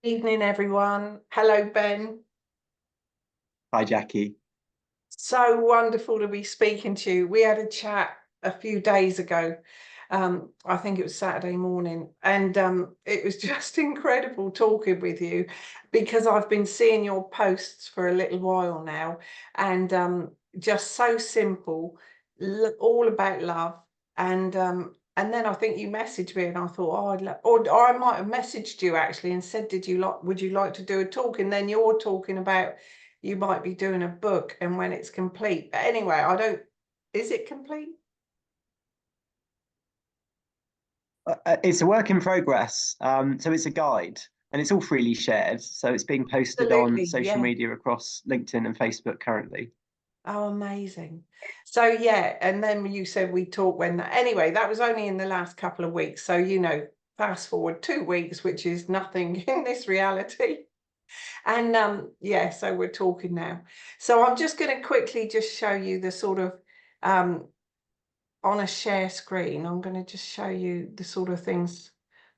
Evening, everyone. Hello, Ben. Hi, Jackie. So wonderful to be speaking to you. We had a chat a few days ago. I think it was Saturday morning, and it was just incredible talking with you because I've been seeing your posts for a little while now, and just so simple, all about love, and then I think you messaged me, and I thought, oh, or I might have messaged you actually and said, would you like to do a talk? And then you're talking about you might be doing a book and when it's complete. But anyway, is it complete? It's a work in progress. So it's a guide and it's all freely shared. So it's being posted on Absolutely, social yeah. media across LinkedIn and Facebook currently. Oh, amazing. So yeah, and then you said we talked anyway, that was only in the last couple of weeks. So, fast forward 2 weeks, which is nothing in this reality. And yeah, so we're talking now. So I'm just going to quickly just show you the sort of um on a share screen. I'm going to just show you the sort of things.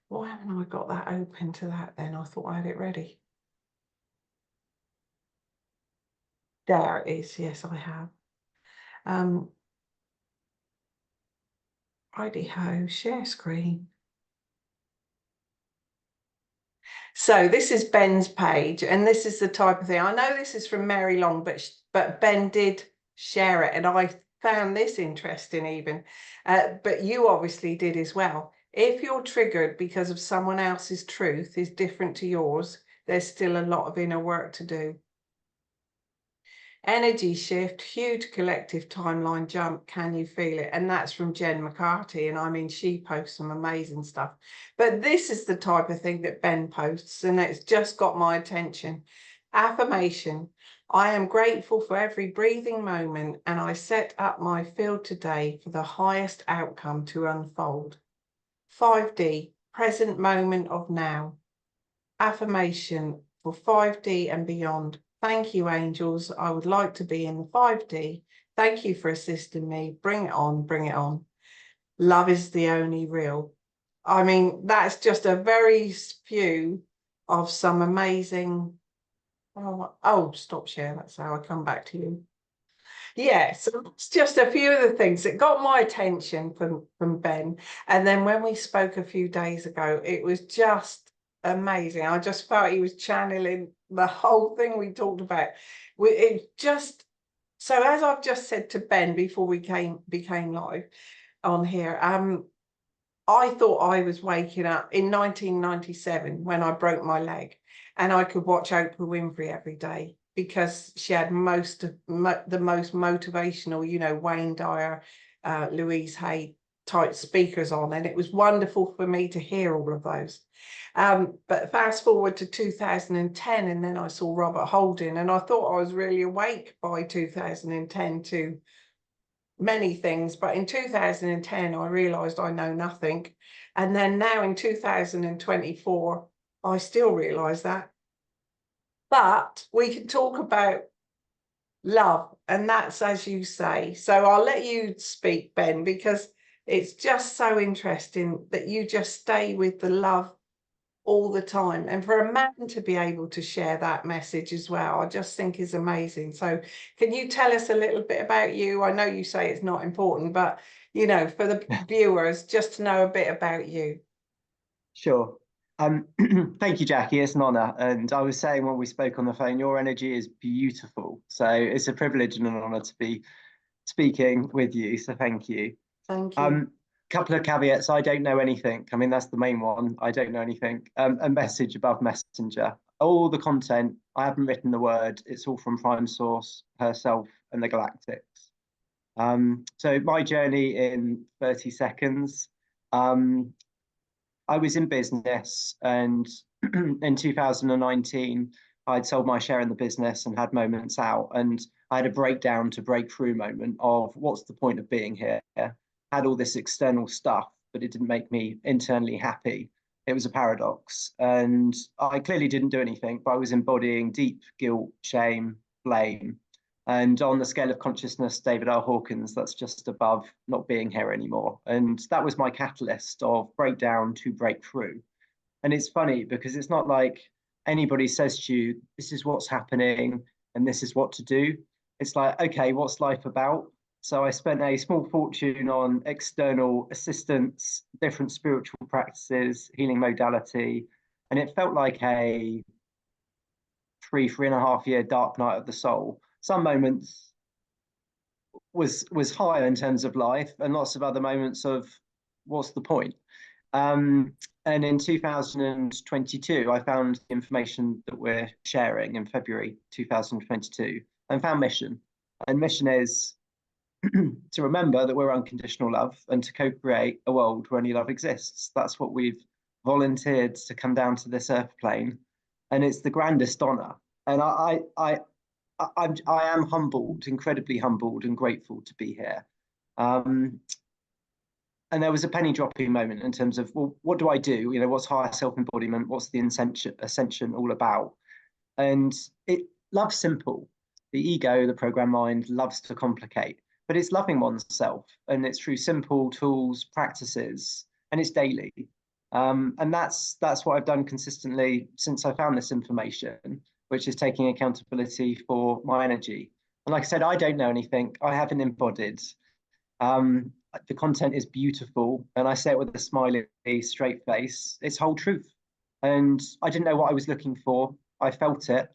Why haven't I got that open to that then? I thought I had it ready. There it is. Yes, I have. Um, righty-ho, share screen. So this is Ben's page, and this is the type of thing. I know this is from Mary Long, but Ben did share it, and I found this interesting even. But you obviously did as well. If you're triggered because of someone else's truth is different to yours, there's still a lot of inner work to do. Energy shift, huge collective timeline jump. Can you feel it? And that's from Jen McCarthy. And I mean, she posts some amazing stuff. But this is the type of thing that Ben posts, and it's just got my attention. Affirmation. I am grateful for every breathing moment, and I set up my field today for the highest outcome to unfold. 5D, present moment of now. Affirmation for 5D and beyond. Thank you, angels. I would like to be in the 5D. Thank you for assisting me. Bring it on, bring it on. Love is the only real. I mean, that's just a very few of some amazing. Oh, stop share. That's how I come back to you. Yeah, so it's just a few of the things that got my attention from Ben. And then when we spoke a few days ago, it was just amazing. I just felt he was channeling the whole thing we talked about. It just so as I've just said to Ben before we became live on here, I thought I was waking up in 1997 when I broke my leg, and I could watch Oprah Winfrey every day because she had the most motivational, Wayne Dyer, Louise Hay type speakers on, and it was wonderful for me to hear all of those. But fast forward to 2010, and then I saw Robert Holding, and I thought I was really awake by 2010 to many things, but in 2010 I realized I know nothing, and then now in 2024 I still realize that. But we can talk about love, and that's as you say. So I'll let you speak, Ben, because it's just so interesting that you just stay with the love all the time, and for a man to be able to share that message as well, I just think is amazing. So can you tell us a little bit about you? I know you say it's not important, but for the viewers, just to know a bit about you. Sure. Thank you, Jackie. It's an honor. And I was saying when we spoke on the phone, your energy is beautiful. So it's a privilege and an honor to be speaking with you. So thank you. Thank you. Couple of caveats. I don't know anything. I mean, that's the main one. I don't know anything. A message above messenger. All the content, I haven't written the word. It's all from Prime Source herself and the Galactics. So my journey in 30 seconds. I was in business, and in 2019, I'd sold my share in the business and had moments out, and I had a breakdown to breakthrough moment of what's the point of being here? Had all this external stuff, but it didn't make me internally happy. It was a paradox, and I clearly didn't do anything, but I was embodying deep guilt, shame, blame. And on the scale of consciousness, David R. Hawkins, that's just above not being here anymore. And that was my catalyst of breakdown to breakthrough. And it's funny because it's not like anybody says to you, this is what's happening and this is what to do, it's like, okay, what's life about? So I spent a small fortune on external assistance, different spiritual practices, healing modality, and it felt like a 3.5 year dark night of the soul. Some moments was higher in terms of life, and lots of other moments of what's the point? And in 2022, I found the information that we're sharing in February 2022 and found mission. And mission is to remember that we're unconditional love and to co-create a world where only love exists. That's what we've volunteered to come down to this earth plane, and it's the grandest honor. And I am humbled, incredibly humbled and grateful to be here. And there was a penny dropping moment in terms of, well, what do I do? You know, what's higher self-embodiment? What's the ascension all about? And love's simple. The ego, the program mind, loves to complicate, but it's loving oneself, and it's through simple tools, practices, and it's daily. And that's what I've done consistently since I found this information, which is taking accountability for my energy. And like I said, I don't know anything. I haven't embodied. The content is beautiful, and I say it with a smiley, straight face. It's whole truth, and I didn't know what I was looking for. I felt it.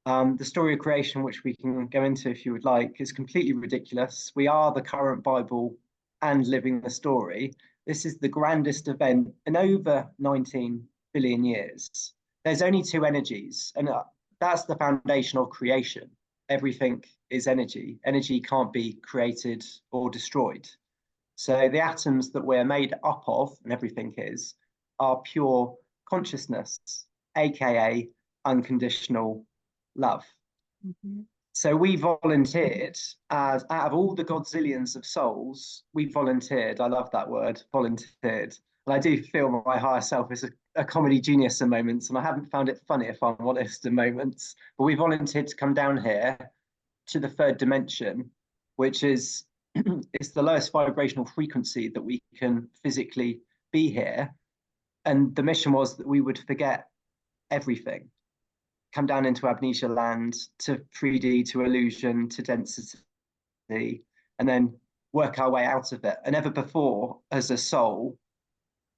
The story of creation, which we can go into if you would like, is completely ridiculous. We are the current Bible and living the story. This is the grandest event in over 19 billion years. There's only two energies, and that's the foundation of creation. Everything is energy. Energy can't be created or destroyed. So the atoms that we're made up of, and everything is, are pure consciousness, aka unconditional love. Mm-hmm. So we volunteered, as out of all the godzillions of souls, we volunteered. I love that word, volunteered. And I do feel my higher self is a comedy genius in moments, and I haven't found it funny, if I'm honest, in moments. But we volunteered to come down here to the third dimension, which is it's the lowest vibrational frequency that we can physically be here. And the mission was that we would forget everything, come down into amnesia land, to 3D, to illusion, to density, and then work our way out of it. And never before as a soul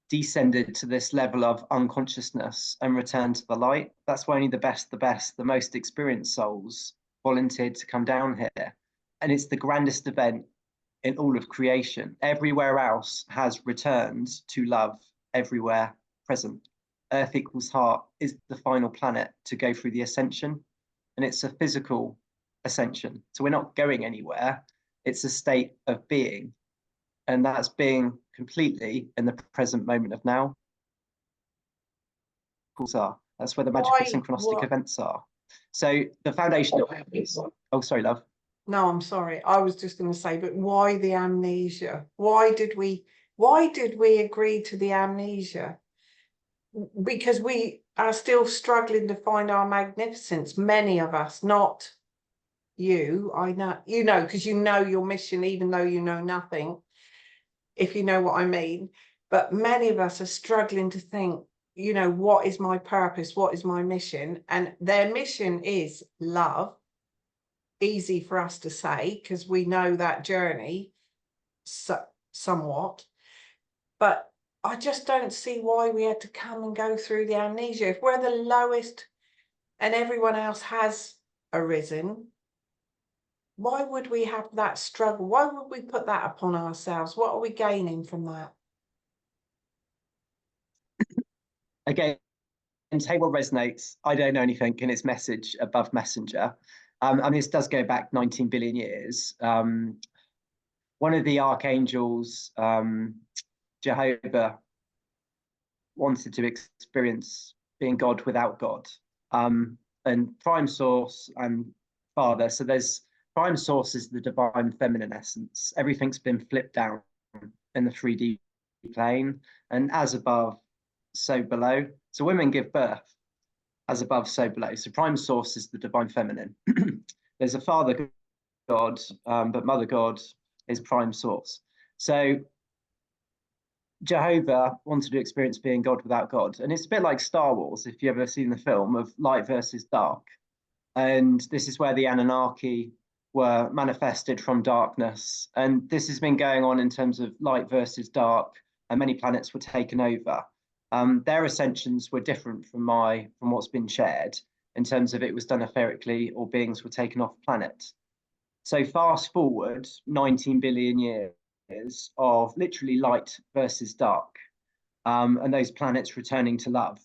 descended to this level of unconsciousness and returned to the light. That's why only the most experienced souls volunteered to come down here. And it's the grandest event in all of creation. Everywhere else has returned to love, everywhere present. Earth equals heart is the final planet to go through the ascension, and it's a physical ascension. So we're not going anywhere. It's a state of being, and that's being completely in the present moment of now. Are. That's where the magical synchronistic events are. So the foundation of is, oh, sorry, love. No, I'm sorry. I was just going to say, but why the amnesia? Why did we agree to the amnesia? Because we are still struggling to find our magnificence. Many of us, not you. I know, because you know your mission, even though you know nothing, if you know what I mean. But many of us are struggling to think, what is my purpose? What is my mission? And their mission is love. Easy for us to say because we know that journey somewhat, but I just don't see why we had to come and go through the amnesia. If we're the lowest and everyone else has arisen, why would we have that struggle? Why would we put that upon ourselves? What are we gaining from that? Again, and say what resonates. I don't know anything in its message above messenger. I mean, this does go back 19 billion years. One of the archangels, Jehovah, wanted to experience being God without God. And prime source and father. So there's prime source is the divine feminine essence. Everything's been flipped down in the 3D plane, and as above, so below. So women give birth as above, so below. So prime source is the divine feminine. There's a father God, but mother God is prime source. So Jehovah wanted to experience being God without God. And it's a bit like Star Wars, if you've ever seen the film of light versus dark. And this is where the Anunnaki were manifested from darkness. And this has been going on in terms of light versus dark, and many planets were taken over. Their ascensions were different from what's been shared in terms of it was done etherically or beings were taken off planet. So fast forward 19 billion years of literally light versus dark, and those planets returning to love.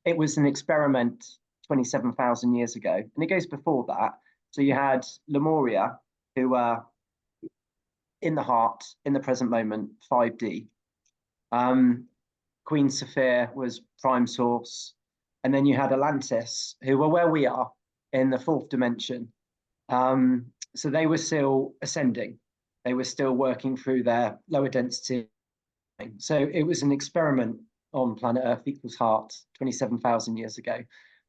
It was an experiment 27,000 years ago, and it goes before that. So you had Lemuria, who were in the heart, in the present moment, 5D. Queen Saphir was prime source. And then you had Atlantis, who were where we are in the fourth dimension. So they were still ascending. They were still working through their lower density. So it was an experiment on planet Earth equals heart 27,000 years ago.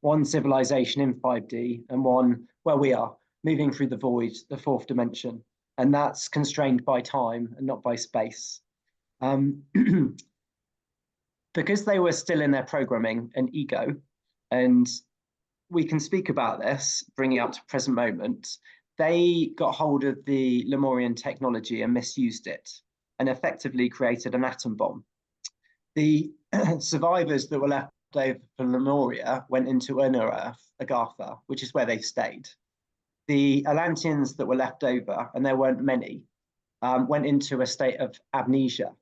One civilization in 5D and one where we are, moving through the void, the fourth dimension. And that's constrained by time and not by space. Because they were still in their programming and ego, and we can speak about this, bringing it up to present moment, they got hold of the Lemurian technology and misused it and effectively created an atom bomb. The survivors that were left over from Lemuria went into inner Earth, Agartha, which is where they stayed. The Atlanteans that were left over, and there weren't many, went into a state of amnesia.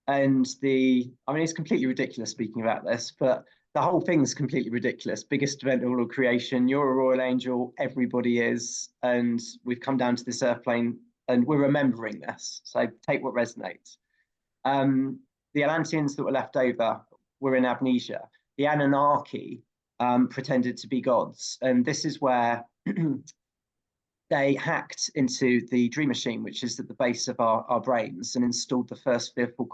And I mean, it's completely ridiculous speaking about this, but the whole thing's completely ridiculous. Biggest event of all of creation. You're a royal angel. Everybody is. And we've come down to this earth plane and we're remembering this. So take what resonates. The Atlanteans that were left over were in amnesia. The Anunnaki pretended to be gods. And this is where they hacked into the dream machine, which is at the base of our brains, and installed the first fearful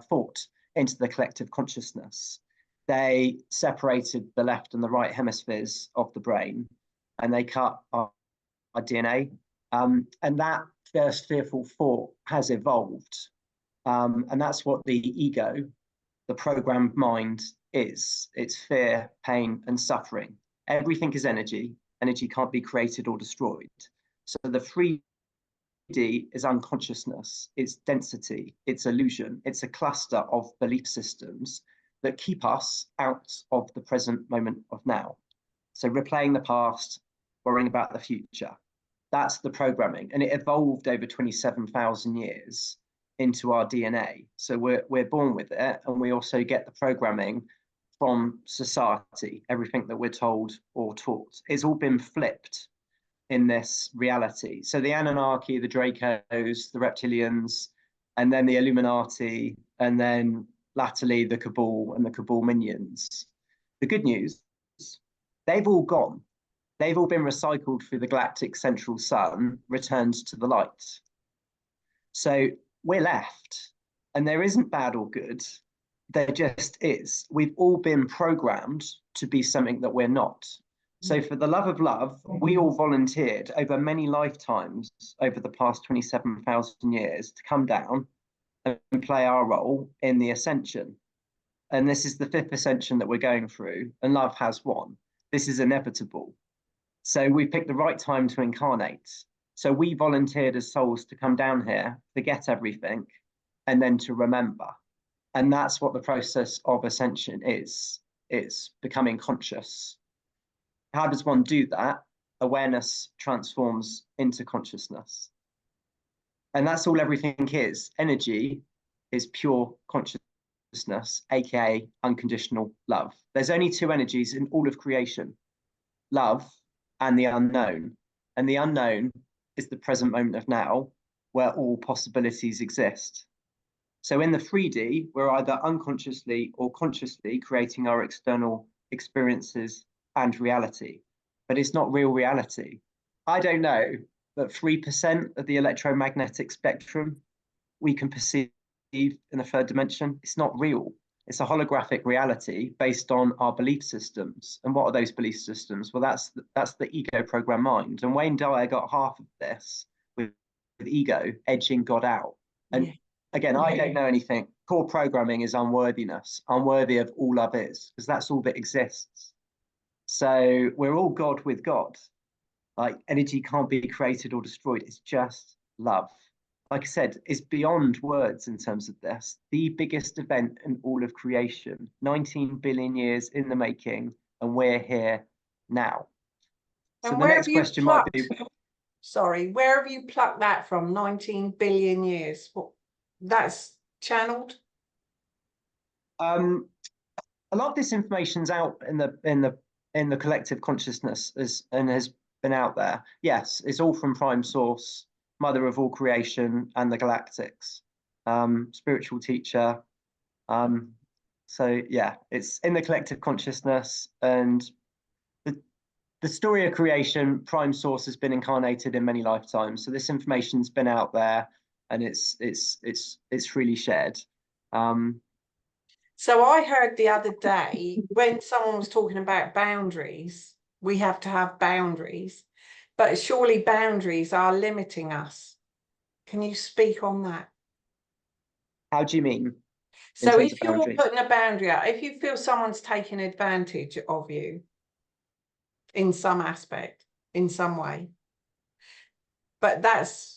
thought into the collective consciousness. They separated the left and the right hemispheres of the brain, and they cut our DNA. And that first fearful thought has evolved. And that's what the ego, the programmed mind, is. It's fear, pain, and suffering. Everything is energy. Energy can't be created or destroyed. So the 3D is unconsciousness, it's density, it's illusion, it's a cluster of belief systems that keep us out of the present moment of now. So replaying the past, worrying about the future. That's the programming. And it evolved over 27,000 years into our DNA. So we're born with it, and we also get the programming from society, everything that we're told or taught. It's all been flipped in this reality. So the Anunnaki, the Dracos, the reptilians, and then the Illuminati, and then latterly the Cabal and the Cabal minions. The good news, they've all gone. They've all been recycled through the galactic central sun, returned to the light. So we're left, and there isn't bad or good. There just is. We've all been programmed to be something that we're not. So for the love of love, we all volunteered over many lifetimes over the past 27,000 years to come down and play our role in the ascension. And this is the fifth ascension that we're going through, and love has won. This is inevitable. So we picked the right time to incarnate. So we volunteered as souls to come down here, forget everything, and then to remember. And that's what the process of ascension is. It's becoming conscious. How does one do that? Awareness transforms into consciousness. And that's all everything is. Energy is pure consciousness, aka unconditional love. There's only two energies in all of creation, love and the unknown. And the unknown is the present moment of now, where all possibilities exist. So in the 3D, we're either unconsciously or consciously creating our external experiences and reality, but it's not real reality. I don't know, but 3% of the electromagnetic spectrum we can perceive in the third dimension, it's not real. It's a holographic reality based on our belief systems. And what are those belief systems? Well, that's the ego program mind. And Wayne Dyer got half of this with ego edging God out. And again, I don't know anything. Core programming is unworthiness, unworthy of all love is, because that's all that exists. So we're all God with God. Like energy can't be created or destroyed. It's just love. Like I said, it's beyond words in terms of this. The biggest event in all of creation, 19 billion years in the making, and we're here now. So And the where have next you question might be, plucked, sorry, where have you plucked that from? 19 billion years. What, that's channeled? um, a lot of this information's out in the collective consciousness and has been out there. Yes, it's all from prime source, mother of all creation, and the galactics, spiritual teacher. Um, so yeah, it's in the collective consciousness, and the the story of creation, prime source has been incarnated in many lifetimes. So this information's been out there, and it's freely shared. Um, So I heard the other day when someone was talking about boundaries, we have to have boundaries, but surely boundaries are limiting us. Can you speak on that? how do you mean in So terms if of you're boundaries? putting a boundary out, if you feel someone's taking advantage of you in some aspect, in some way, but that's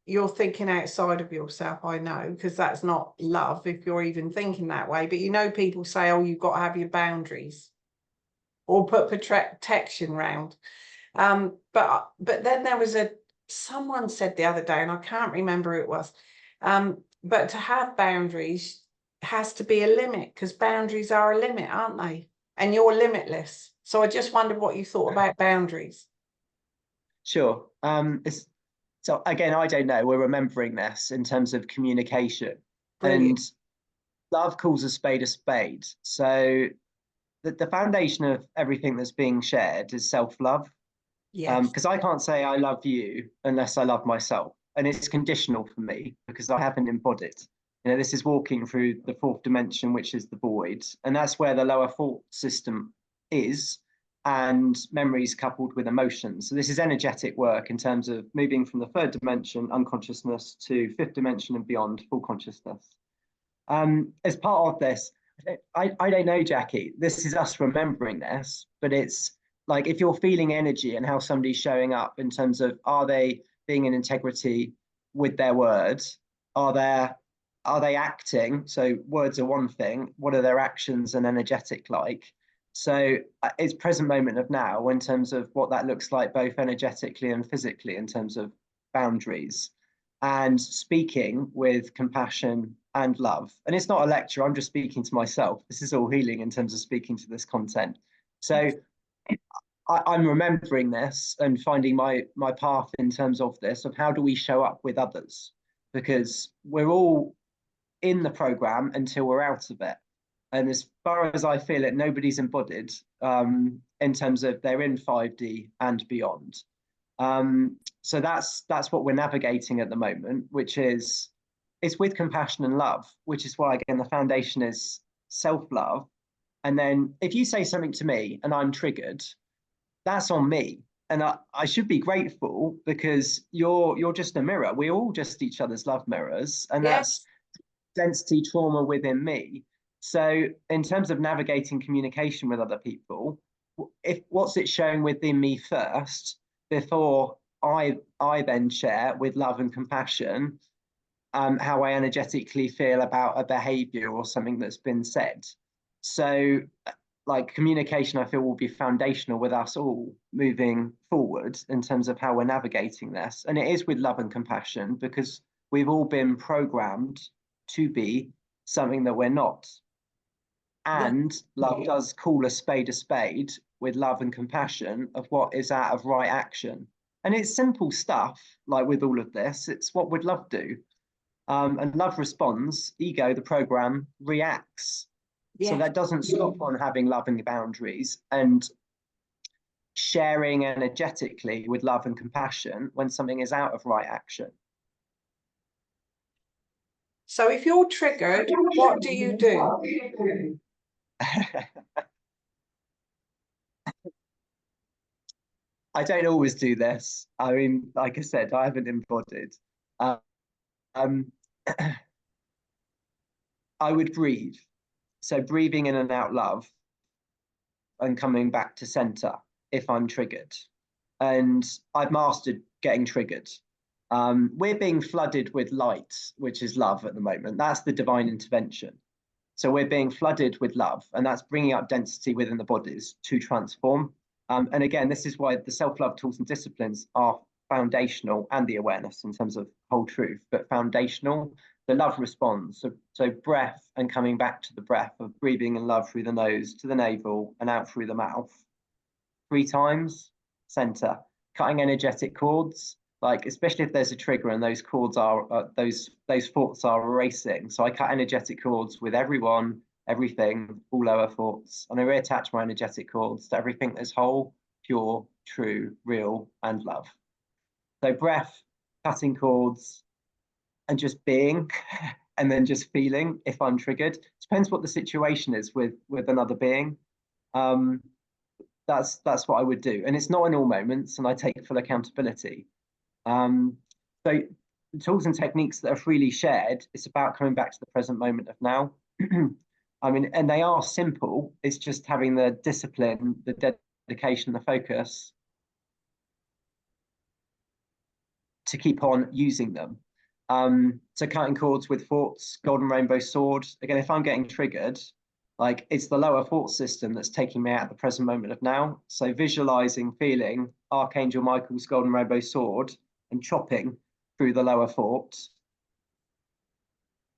you're thinking outside of yourself, I know, because that's not love if you're even thinking that way. But you know, people say, oh, you've got to have your boundaries or put protection round. But then there was someone said the other day, and I can't remember who it was, but to have boundaries has to be a limit because boundaries are a limit, aren't they? And you're limitless. So I just wondered what you thought about boundaries. Sure. So again, I don't know. We're remembering this in terms of communication, and Brilliant. love calls a spade a spade. So the foundation of everything that's being shared is self-love. Yes. Because I can't say I love you unless I love myself, and it's conditional for me because I haven't embodied. You know, this is walking through the fourth dimension, which is the void, and that's where the lower thought system is, and memories coupled with emotions. So this is energetic work in terms of moving from the third dimension, unconsciousness, to fifth dimension and beyond, full consciousness. As part of this, I don't know, Jackie. This is us remembering this, but it's like if you're feeling energy and how somebody's showing up in terms of are they being in integrity with their words? Are there are they acting? So words are one thing. What are their actions and energetic like? So it's present moment of now in terms of what that looks like, both energetically and physically, in terms of boundaries and speaking with compassion and love. And it's not a lecture, I'm just speaking to myself. This is all healing in terms of speaking to this content. So I'm remembering this and finding my path in terms of this, of how do we show up with others? Because we're all in the program until we're out of it. And as far as I feel it, nobody's embodied in terms of they're in 5D and beyond. So that's what we're navigating at the moment, which is it's with compassion and love, which is why again the foundation is self-love. And then if you say something to me and I'm triggered, that's on me. And I should be grateful because you're just a mirror. We're all just each other's love mirrors, and that's Yes. density trauma within me. So in terms of navigating communication with other people, if what's it showing within me first before I then share with love and compassion how I energetically feel about a behavior or something that's been said. So like communication, I feel will be foundational with us all moving forward in terms of how we're navigating this. And it is with love and compassion because we've all been programmed to be something that we're not. Yeah. And love does call a spade with love and compassion of what is out of right action. And it's simple stuff, like with all of this, it's what would love do. And love responds, ego, the program, reacts. So Yes. that doesn't stop on having loving boundaries and sharing energetically with love and compassion when something is out of right action. So if you're triggered, what do you do? I don't always do this. I mean, like I said, I haven't embodied. Um, I would breathe. So breathing in and out love and coming back to center if I'm triggered. And I've mastered getting triggered. We're being flooded with light, which is love at the moment. That's the divine intervention. So we're being flooded with love, and that's bringing up density within the bodies to transform. And again, this is why the self-love tools and disciplines are foundational, and the awareness in terms of whole truth, but foundational. The love responds. So breath and coming back to the breath of breathing in love through the nose to the navel and out through the mouth. 3 times, center. Cutting energetic cords, like especially if there's a trigger and those cords are those thoughts are racing. So I cut energetic cords with everyone, everything, all lower thoughts, and I reattach my energetic cords to everything that's whole, pure, true, real, and love. So breath, cutting cords, and just being, and then just feeling if I'm triggered. Depends what the situation is with another being. That's what I would do, and it's not in all moments, and I take full accountability. So the tools and techniques that are freely shared, it's about coming back to the present moment of now. I mean, and they are simple. It's just having the discipline, the dedication, the focus to keep on using them. So cutting cords with thoughts, golden rainbow sword. Again, if I'm getting triggered, like it's the lower thought system that's taking me out of the present moment of now. So visualizing, feeling Archangel Michael's golden rainbow sword and chopping through the lower thoughts.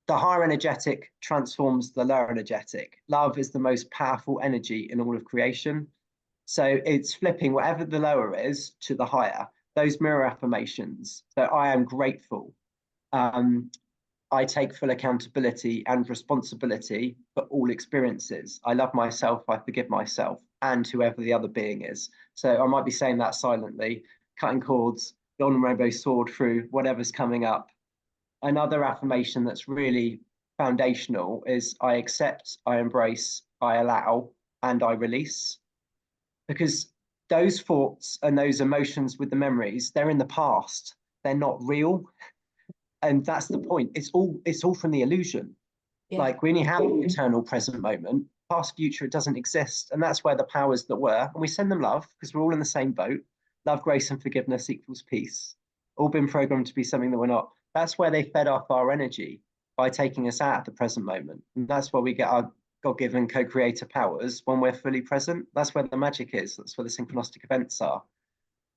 The higher energetic transforms the lower energetic. Love is the most powerful energy in all of creation. So it's flipping whatever the lower is to the higher. Those mirror affirmations. So I am grateful. I take full accountability and responsibility for all experiences. I love myself, I forgive myself, and whoever the other being is. So I might be saying that silently, cutting cords, golden rainbow sword through whatever's coming up. Another affirmation that's really foundational is I accept, I embrace, I allow, and I release. Because those thoughts and those emotions with the memories, they're in the past. They're not real. And that's the point. It's all from the illusion. Yeah. Like when you have an eternal present moment, past future, it doesn't exist. And that's where the powers that were, and we send them love because we're all in the same boat. Love, grace, and forgiveness equals peace. All been programmed to be something that we're not. That's where they fed off our energy by taking us out of the present moment. And that's where we get our God-given co-creator powers when we're fully present. That's where the magic is. That's where the synchronistic events are.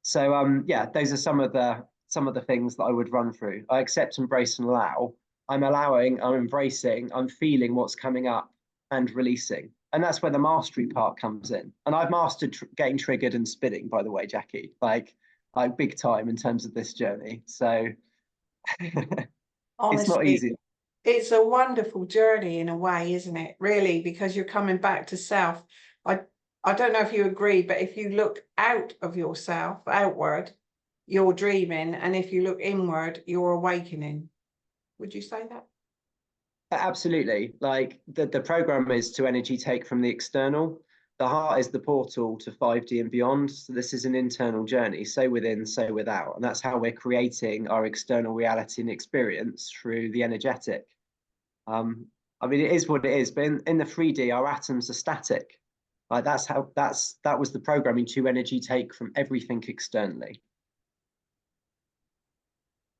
So yeah, those are some of the things that I would run through. I accept, embrace, and allow. I'm allowing, I'm embracing, I'm feeling what's coming up and releasing. And that's where the mastery part comes in. And I've mastered getting triggered and spinning, by the way, Jackie, like big time in terms of this journey. So Honestly, it's not easy. It's a wonderful journey in a way, isn't it? Really, because you're coming back to self. I don't know if you agree, but if you look out of yourself, outward, you're dreaming, and if you look inward, you're awakening. Would you say that? Absolutely. Like the program is to energy take from the external. The heart is the portal to 5D and beyond. So this is an internal journey, so within, so without. And that's how we're creating our external reality and experience through the energetic. I mean, it is what it is, but in the 3D, our atoms are static. Like that was the programming to energy take from everything externally.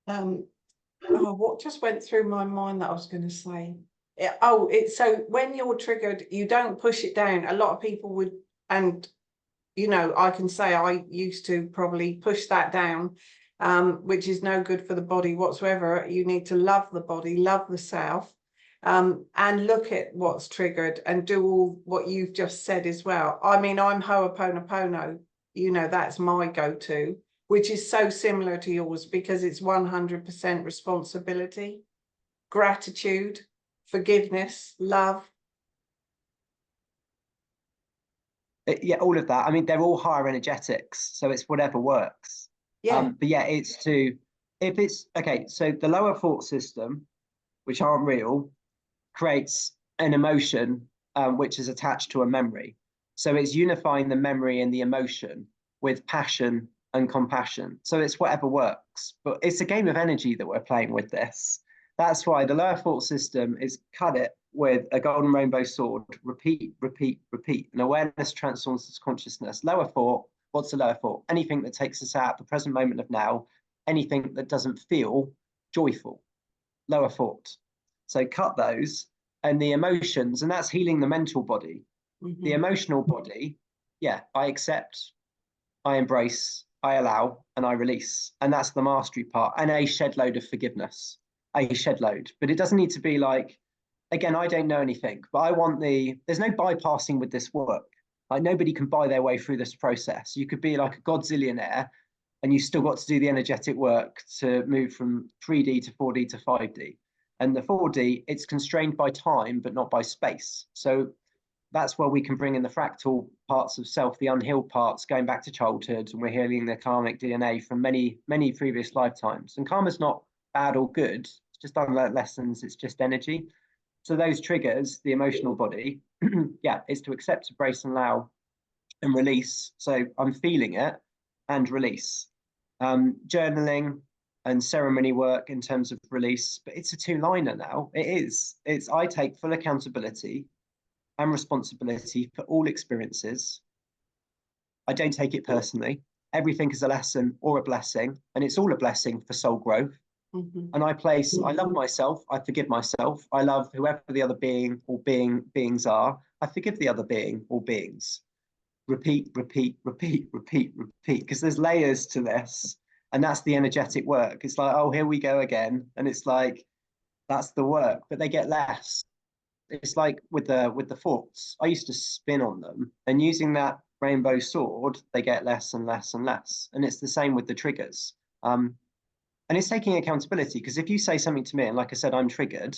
What just went through my mind that I was going to say? So when you're triggered, you don't push it down. A lot of people would, and I can say I used to probably push that down, which is no good for the body whatsoever. You need to love the body, love the self, and look at what's triggered and do all what you've just said as well. I mean, I'm Ho'oponopono, that's my go-to, which is so similar to yours because it's 100% responsibility, gratitude, forgiveness, love. Yeah, all of that. I mean, they're all higher energetics, so it's whatever works. Yeah. But yeah, if it's okay, so the lower thought system, which aren't real, creates an emotion which is attached to a memory. So it's unifying the memory and the emotion with passion and compassion. So it's whatever works. But it's a game of energy that we're playing with this. That's why the lower thought system is cut it, with a golden rainbow sword, repeat, repeat, repeat. And awareness transforms as consciousness. Lower thought, what's a lower thought? Anything that takes us out the present moment of now, anything that doesn't feel joyful, lower thought. So cut those, and the emotions, and that's healing the mental body. The emotional body, yeah, I accept, I embrace, I allow, and I release. And that's the mastery part. And a shed load of forgiveness, a shed load. But it doesn't need to be like, again, I don't know anything, but I want there's no bypassing with this work. Like nobody can buy their way through this process. You could be like a godzillionaire and you still got to do the energetic work to move from 3D to 4D to 5D. And the 4D, it's constrained by time, but not by space. So that's where we can bring in the fractal parts of self, the unhealed parts, going back to childhood, and we're healing the karmic DNA from many, many previous lifetimes. And karma's not bad or good, it's just unlearned lessons, it's just energy. So those triggers, the emotional body, yeah, is to accept, embrace, and allow and release. So I'm feeling it and release. Journaling and ceremony work in terms of release, but it's a two-liner now. It is. It's I take full accountability and responsibility for all experiences. I don't take it personally. Everything is a lesson or a blessing, and it's all a blessing for soul growth. And I love myself, I forgive myself, I love whoever the other being or beings are, I forgive the other being or beings. Repeat, repeat, repeat, repeat, repeat, because there's layers to this, and that's the energetic work. It's like, oh, here we go again, and it's like, that's the work, but they get less. It's like with the thoughts, I used to spin on them, and using that rainbow sword, they get less and less and less, and it's the same with the triggers. And it's taking accountability, because if you say something to me and like I said, I'm triggered,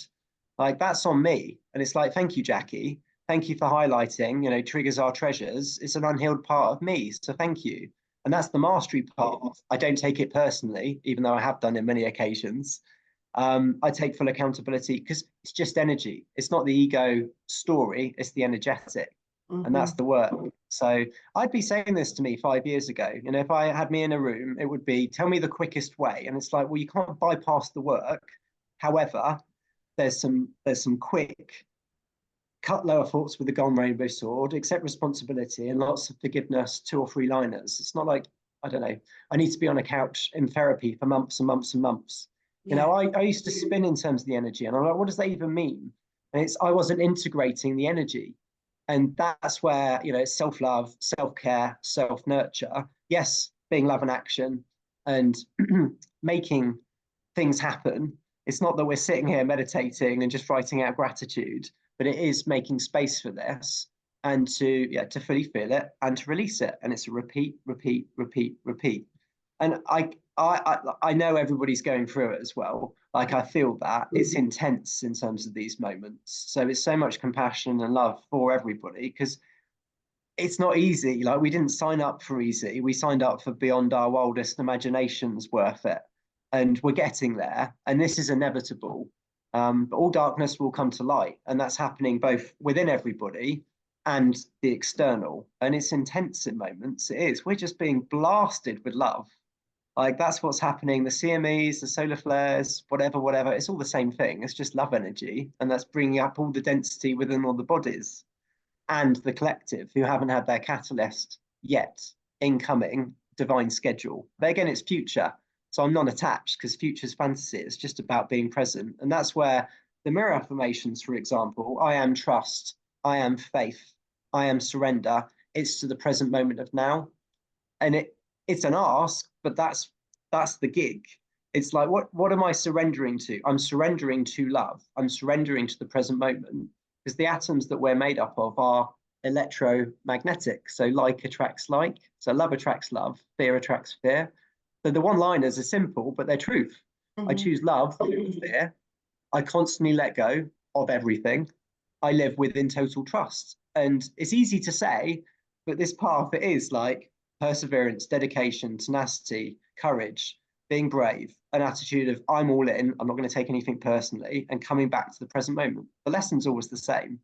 like that's on me. And it's like, thank you, Jackie. Thank you for highlighting, triggers are treasures. It's an unhealed part of me. So thank you. And that's the mastery part. I don't take it personally, even though I have done in many occasions. I take full accountability because it's just energy. It's not the ego story, it's the energetic. And that's the work. So I'd be saying this to me 5 years ago. If I had me in a room, it would be, tell me the quickest way. And it's like, well, you can't bypass the work. However, there's some quick cut lower thoughts with the golden rainbow sword, accept responsibility and lots of forgiveness, 2 or 3 liners. It's not like, I don't know, I need to be on a couch in therapy for months and months and months. Yeah. I used to spin in terms of the energy, and I'm like, what does that even mean? And I wasn't integrating the energy. And that's where, self-love, self-care, self-nurture, yes, being love and action and making things happen. It's not that we're sitting here meditating and just writing out gratitude, but it is making space for this and to fully feel it and to release it. And it's a repeat, repeat, repeat, repeat. And I know everybody's going through it as well. Like I feel that it's intense in terms of these moments. So it's so much compassion and love for everybody, because it's not easy. Like we didn't sign up for easy. We signed up for beyond our wildest imaginations worth it. And we're getting there. And this is inevitable. But all darkness will come to light. And that's happening both within everybody and the external. And it's intense in moments. It is. We're just being blasted with love. Like that's what's happening. The CMEs, the solar flares, whatever, it's all the same thing. It's just love energy. And that's bringing up all the density within all the bodies and the collective who haven't had their catalyst yet, incoming divine schedule. But again, it's future. So I'm non-attached because future's fantasy. It's just about being present. And that's where the mirror affirmations, for example, I am trust, I am faith, I am surrender. It's to the present moment of now. And it's an ask, but that's the gig. It's like, what am I surrendering to? I'm surrendering to love. I'm surrendering to the present moment, because the atoms that we're made up of are electromagnetic. So like attracts like. So love attracts love. Fear attracts fear. So the one-liners are simple, but they're truth. I choose love over fear. I constantly let go of everything. I live within total trust. And it's easy to say, but this path, it is like perseverance, dedication, tenacity, courage, being brave, an attitude of I'm all in, I'm not going to take anything personally, and coming back to the present moment. The lesson's always the same,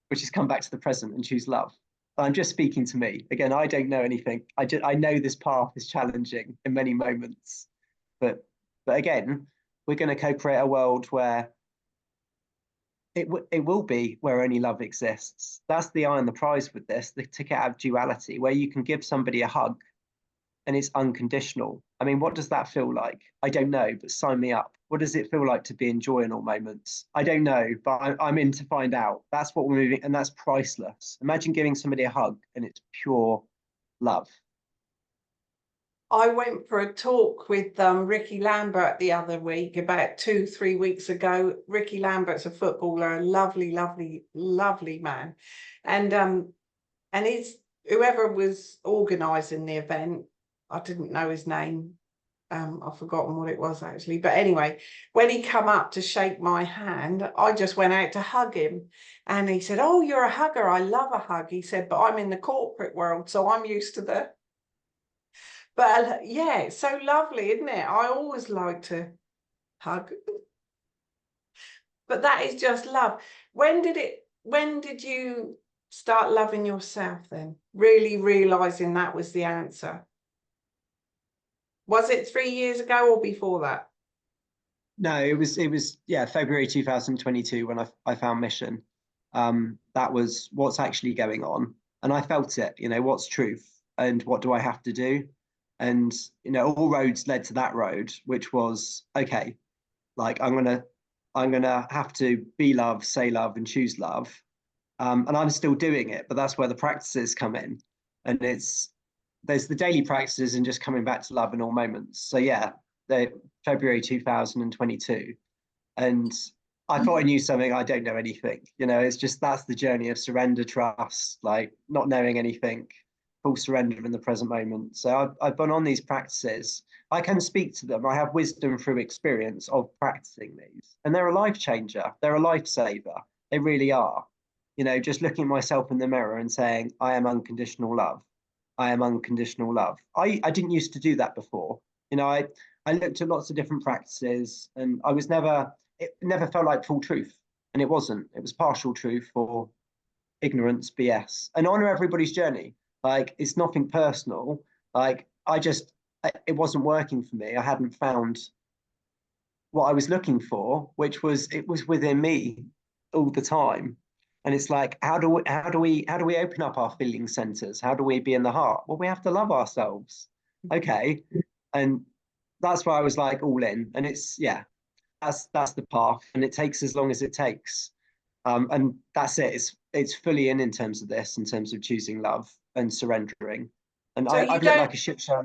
which is come back to the present and choose love. I'm just speaking to me. Again, I don't know anything. I know this path is challenging in many moments, but again, we're going to co-create a world where it will be where only love exists. That's the eye on the prize with this, the ticket out of duality, where you can give somebody a hug and it's unconditional. I mean, what does that feel like? I don't know, but sign me up. What does it feel like to be enjoying all moments? I don't know, but I'm in to find out. That's what we're moving, and that's priceless. Imagine giving somebody a hug and it's pure love. I went for a talk with Ricky Lambert the other week, about 2, 3 weeks ago. Ricky Lambert's a footballer, a lovely, lovely, lovely man. And he's, whoever was organising the event, I didn't know his name. I've forgotten what it was actually. But anyway, when he come up to shake my hand, I just went out to hug him. And he said, "Oh, you're a hugger. I love a hug." He said, "But I'm in the corporate world, so I'm used to the..." But yeah, it's so lovely, isn't it? I always like to hug. But that is just love. When did you start loving yourself then? Really realizing that was the answer? Was it 3 years ago or before that? No, it was yeah, February 2022 when I found Mission. That was what's actually going on. And I felt it, what's truth and what do I have to do? And all roads led to that road, which was okay, like I'm gonna have to be love, say love, and choose love. And I'm still doing it, but that's where the practices come in. And there's the daily practices and just coming back to love in all moments. So yeah, the February 2022. And I thought I knew something. I don't know anything. It's just that's the journey of surrender, trust, like not knowing anything, full surrender in the present moment. So I've been on these practices. I can speak to them. I have wisdom through experience of practicing these, and they're a life changer. They're a lifesaver. They really are. Just looking at myself in the mirror and saying, I am unconditional love. I am unconditional love. I didn't used to do that before. I looked at lots of different practices and it never felt like full truth. And it wasn't. It was partial truth or ignorance, BS. And honor everybody's journey. Like it's nothing personal. Like it wasn't working for me. I hadn't found what I was looking for, which was it was within me all the time. And it's like, how do we open up our feeling centers? How do we be in the heart? Well, we have to love ourselves. Okay. And that's why I was like all in. And it's yeah, that's the path. And it takes as long as it takes. And that's it. It's fully in terms of this, in terms of choosing love and surrendering. And So you I've looked don't, like a shit show.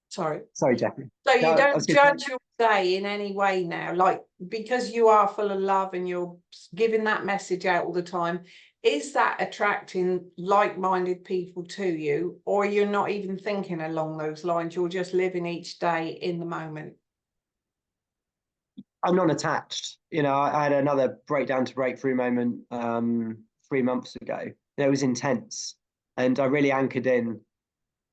sorry. Sorry, Jackie. So No, you I was don't going to say, judge your day in any way now, like because you are full of love and you're giving that message out all the time. Is that attracting like-minded people to you, or you're not even thinking along those lines? You're just living each day in the moment. I'm non-attached. I had another breakdown to breakthrough moment 3 months ago. It was intense, and I really anchored in.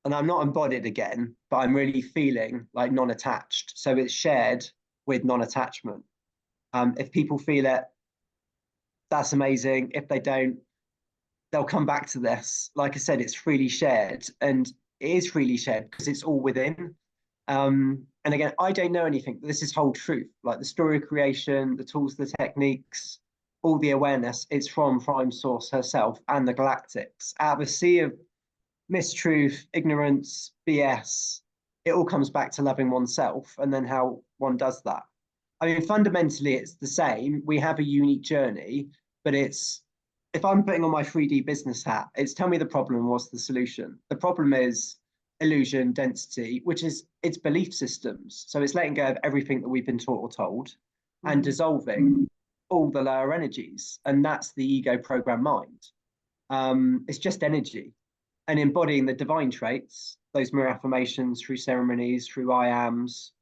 And I'm not embodied again, but I'm really feeling like non-attached. So it's shared with non-attachment. If people feel it, that's amazing. If they don't, they'll come back to this. Like I said, it's freely shared, and it is freely shared because it's all within. And again, I don't know anything. This is whole truth. Like the story of creation, the tools, the techniques, all the awareness. It's from Prime Source herself and the galactics. Out of a sea of mistruth, ignorance, BS, it all comes back to loving oneself and then how one does that. I mean, fundamentally, it's the same. We have a unique journey, but it's if I'm putting on my 3D business hat, it's tell me the problem, what's the solution? The problem is illusion, density, which is it's belief systems. So it's letting go of everything that we've been taught or told and dissolving all the lower energies. And that's the ego program mind. It's just energy and embodying the divine traits, those mirror affirmations through ceremonies, through I ams,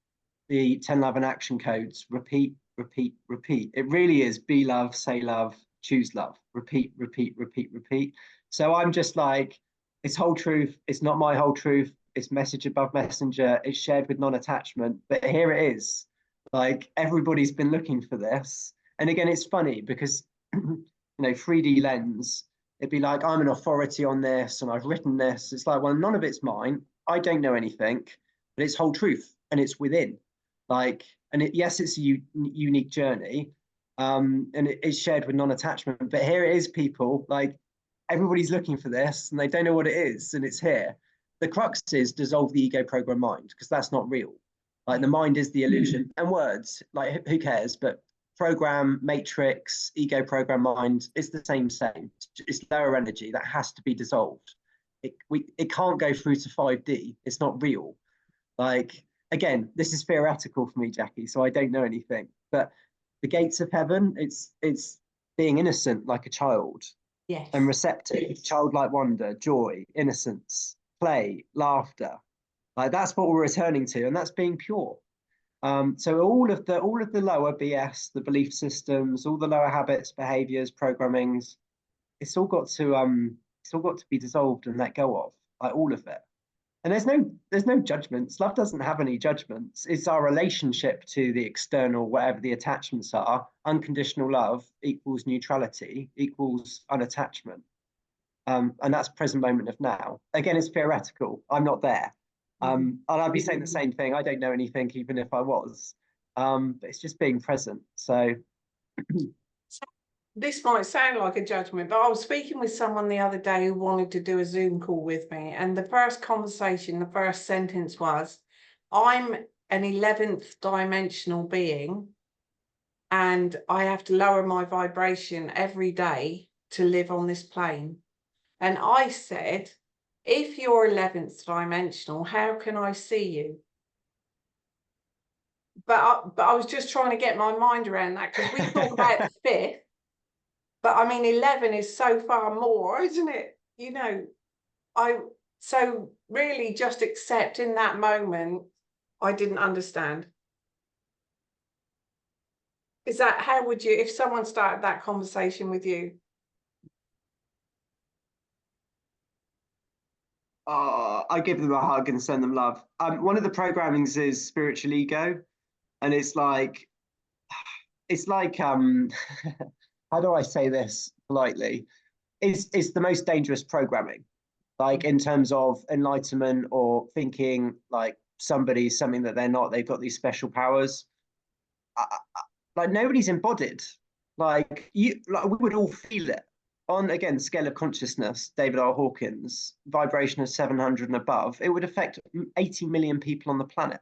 the 10 love and action codes, repeat, repeat, repeat. It really is be love, say love, choose love, repeat, repeat, repeat, repeat. So I'm just like, it's whole truth. It's not my whole truth. It's message above messenger. It's shared with non-attachment. But here it is. Like everybody's been looking for this. And again, it's funny because, 3D lens, it'd be like, I'm an authority on this and I've written this. It's like, well, none of it's mine. I don't know anything, but it's whole truth and it's within. Like, and yes, it's a unique journey, and it's shared with non-attachment. But here it is, people, like everybody's looking for this and they don't know what it is, and it's here. The crux is dissolve the ego program mind, because that's not real. Like the mind is the illusion, and words, like who cares? But program, matrix, ego program mind, it's the same. It's lower energy that has to be dissolved. It can't go through to 5D. It's not real. Like, again, this is theoretical for me, Jackie, so I don't know anything. But the gates of heaven, it's being innocent like a child Yes. and receptive, childlike wonder, joy, innocence, play, laughter. Like that's what we're returning to, and that's being pure. So all of the lower BS, the belief systems, all the lower habits, behaviors, programmings, it's all got to be dissolved and let go of, like all of it. And there's no judgments. Love doesn't have any judgments. It's our relationship to the external, whatever the attachments are. Unconditional love equals neutrality equals unattachment. And that's present moment of now. Again, it's theoretical. I'm not there. And I'd be saying the same thing. I don't know anything, even if I was. But it's just being present. So this might sound like a judgment, but I was speaking with someone the other day who wanted to do a Zoom call with me. And the first conversation, the first sentence was, I'm an 11th dimensional being, and I have to lower my vibration every day to live on this plane. And I said, if you're 11th dimensional, how can I see you? But I was just trying to get my mind around that, because we talk about the fifth. But I mean, 11 is so far more, isn't it? You know, so really just accept in that moment, I didn't understand. Is that, how would you, if someone started that conversation with you? I give them a hug and send them love. One of the programmings is spiritual ego, and it's like how do I say this politely? It's the most dangerous programming, like in terms of enlightenment or thinking like somebody's something that they're not. They've got these special powers. Like nobody's embodied. Like we would all feel it on, again, scale of consciousness. David R. Hawkins, vibration of 700 and above. It would affect 80 million people on the planet.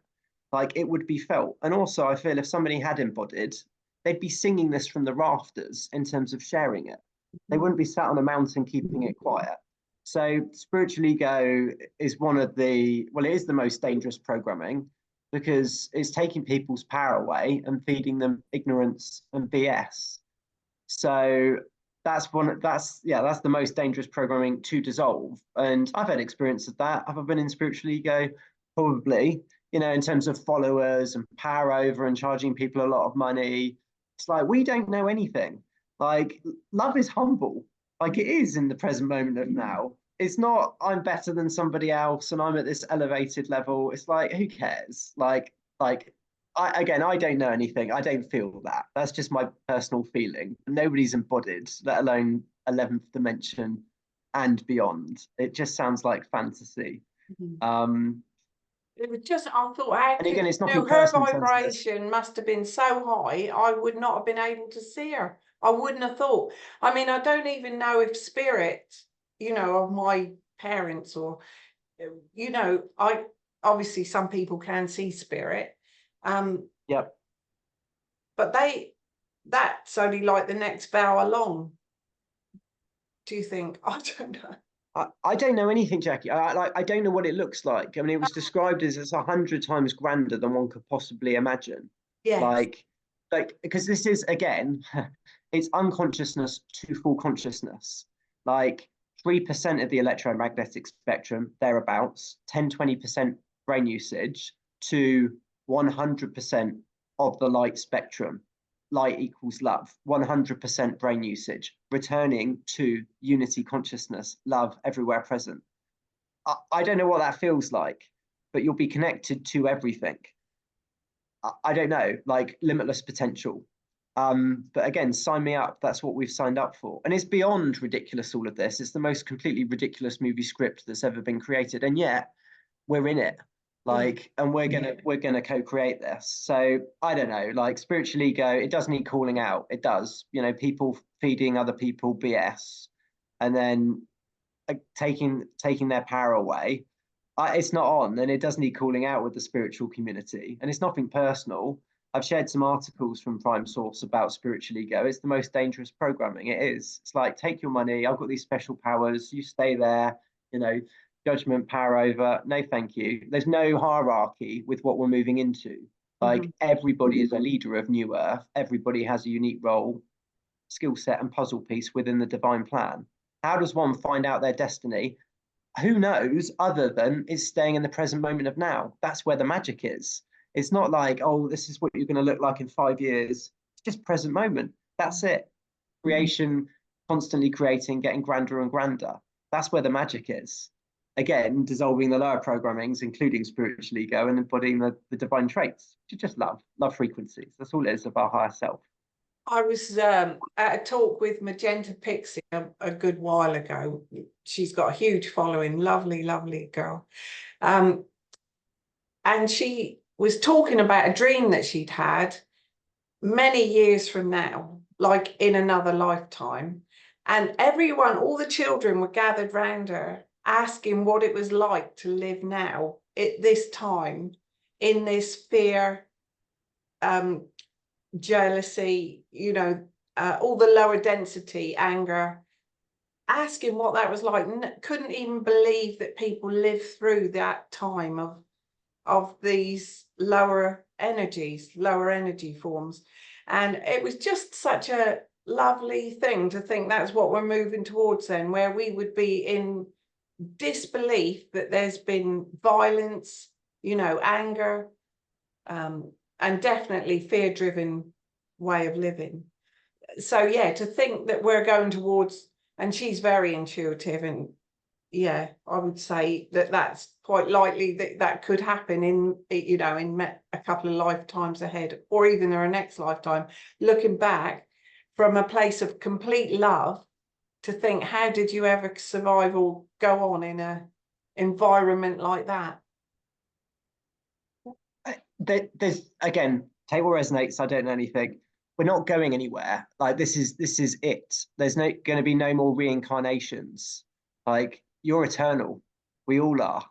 Like it would be felt. And also, I feel if somebody had embodied, they'd be singing this from the rafters in terms of sharing it. They wouldn't be sat on a mountain keeping it quiet. So spiritual ego is one of the, well, it is the most dangerous programming, because it's taking people's power away and feeding them ignorance and BS. So that's the most dangerous programming to dissolve. And I've had experience of that. Have I been in spiritual ego? Probably, in terms of followers and power over and charging people a lot of money. It's like, we don't know anything. Like, love is humble, like it is in the present moment of now. It's not, I'm better than somebody else and I'm at this elevated level. It's like, who cares? I don't know anything. I don't feel that. That's just my personal feeling. Nobody's embodied, let alone 11th dimension and beyond. It just sounds like fantasy. It was just, I thought, how And again, it's not her vibration must have been so high, I would not have been able to see her. I wouldn't have thought. I mean, I don't even know if spirit, of my parents or, I obviously some people can see spirit. Yep. But that's only like the next bow along. Do you think? I don't know. I don't know anything, Jackie. I don't know what it looks like. I mean, it was described as it's 100 times grander than one could possibly imagine. Yes. Like because this is, again, it's unconsciousness to full consciousness. Like 3% of the electromagnetic spectrum, thereabouts, 10-20% brain usage, to 100% of the light spectrum. Light equals love, 100% brain usage, returning to unity consciousness, love everywhere present. I don't know what that feels like, but you'll be connected to everything. I don't know, like limitless potential. But again, sign me up. That's what we've signed up for. And it's beyond ridiculous, all of this. It's the most completely ridiculous movie script that's ever been created. And yet we're in it. like, and we're gonna co-create this. So I don't know, like spiritual ego, it does need calling out. It does, people feeding other people BS and then taking their power away. It's not on, and it does need calling out with the spiritual community. And it's nothing personal. I've shared some articles from Prime Source about spiritual ego. It's the most dangerous programming. It is. It's like, take your money. I've got these special powers. You stay there. You know, judgment, power over. No, thank you. There's no hierarchy with what we're moving into. Like everybody is a leader of New Earth. Everybody has a unique role, skill set, and puzzle piece within the divine plan. How does one find out their destiny? Who knows, other than it's staying in the present moment of now. That's where the magic is. It's not like, oh, this is what you're going to look like in 5 years. It's just present moment. That's it. Creation, constantly creating, getting grander and grander. That's where the magic is. Again, dissolving the lower programmings, including spiritual ego, and embodying the divine traits, which is just love frequencies. That's all it is of our higher self. I was at a talk with Magenta Pixie a good while ago. She's got a huge following, lovely, lovely girl. And she was talking about a dream that she'd had many years from now, like in another lifetime. And everyone, all the children were gathered round her, asking what it was like to live now at this time in this fear, jealousy, all the lower density anger, asking what that was like. Couldn't even believe that people lived through that time of these lower energies, lower energy forms. And it was just such a lovely thing to think that's what we're moving towards then, where we would be in disbelief that there's been violence, anger, and definitely fear-driven way of living. So yeah, to think that we're going towards, and she's very intuitive, and yeah, I would say that that's quite likely that could happen in a couple of lifetimes ahead, or even in our next lifetime, looking back from a place of complete love, to think, how did you ever survive or go on in a environment like that? There's, again, table resonates. I don't know anything. We're not going anywhere. Like this is it. There's no going to be no more reincarnations. Like you're eternal. We all are,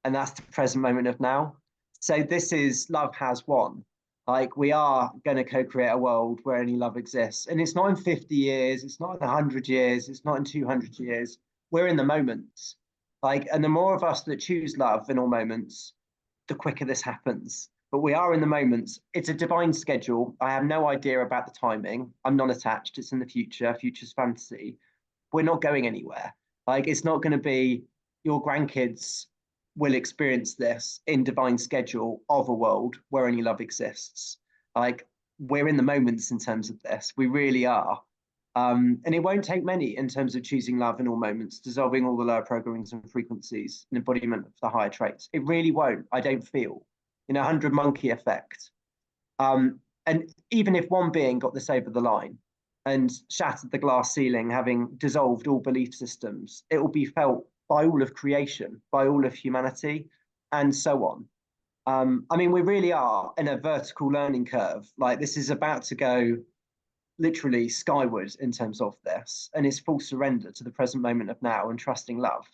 and that's the present moment of now. So this is love has won. Like we are going to co-create a world where only love exists, and it's not in 50 years. It's not in 100 years. It's not in 200 years. We're in the moments. Like, and the more of us that choose love in all moments, the quicker this happens. But we are in the moments. It's a divine schedule. I have no idea about the timing. I'm non-attached. It's in the future. Future's fantasy. We're not going anywhere. Like it's not going to be your grandkids will experience this in divine schedule of a world where only love exists. Like we're in the moments in terms of this. We really are. And it won't take many in terms of choosing love in all moments, dissolving all the lower programmings and frequencies, and embodiment of the higher traits. It really won't. I don't feel, 100 monkey effect. And even if one being got this over the line and shattered the glass ceiling, having dissolved all belief systems, it will be felt by all of creation, by all of humanity, and so on. I mean, we really are in a vertical learning curve. Like this is about to go literally skyward in terms of this, and it's full surrender to the present moment of now and trusting love.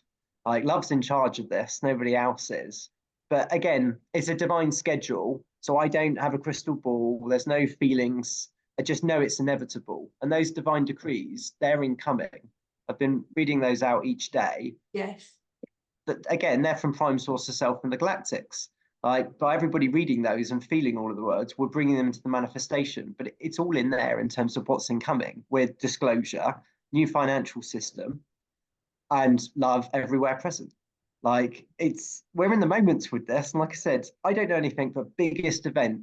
Like love's in charge of this, nobody else is. But again, it's a divine schedule, so I don't have a crystal ball. There's no feelings. I just know it's inevitable, and those divine decrees, they're incoming. I've been reading those out each day. Yes. But again, they're from Prime Source Herself and the Galactics. Like by everybody reading those and feeling all of the words, we're bringing them into the manifestation. But it's all in there in terms of what's incoming with disclosure, new financial system, and love everywhere present. Like we're in the moments with this. And like I said, I don't know anything but biggest event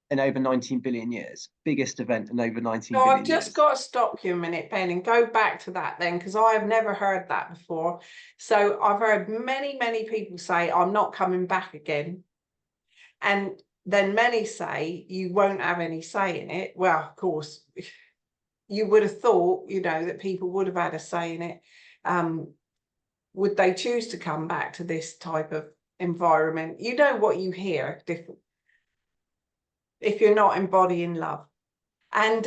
in over 19 billion years. Biggest event in over 19 So billion I've just years. got to stop you a minute, Ben, and go back to that then, because I have never heard that before. So I've heard many, many people say, I'm not coming back again. And then many say you won't have any say in it. Well, of course, you would have thought, that people would have had a say in it. Would they choose to come back to this type of environment, you know what you hear different if you're not embodying love. And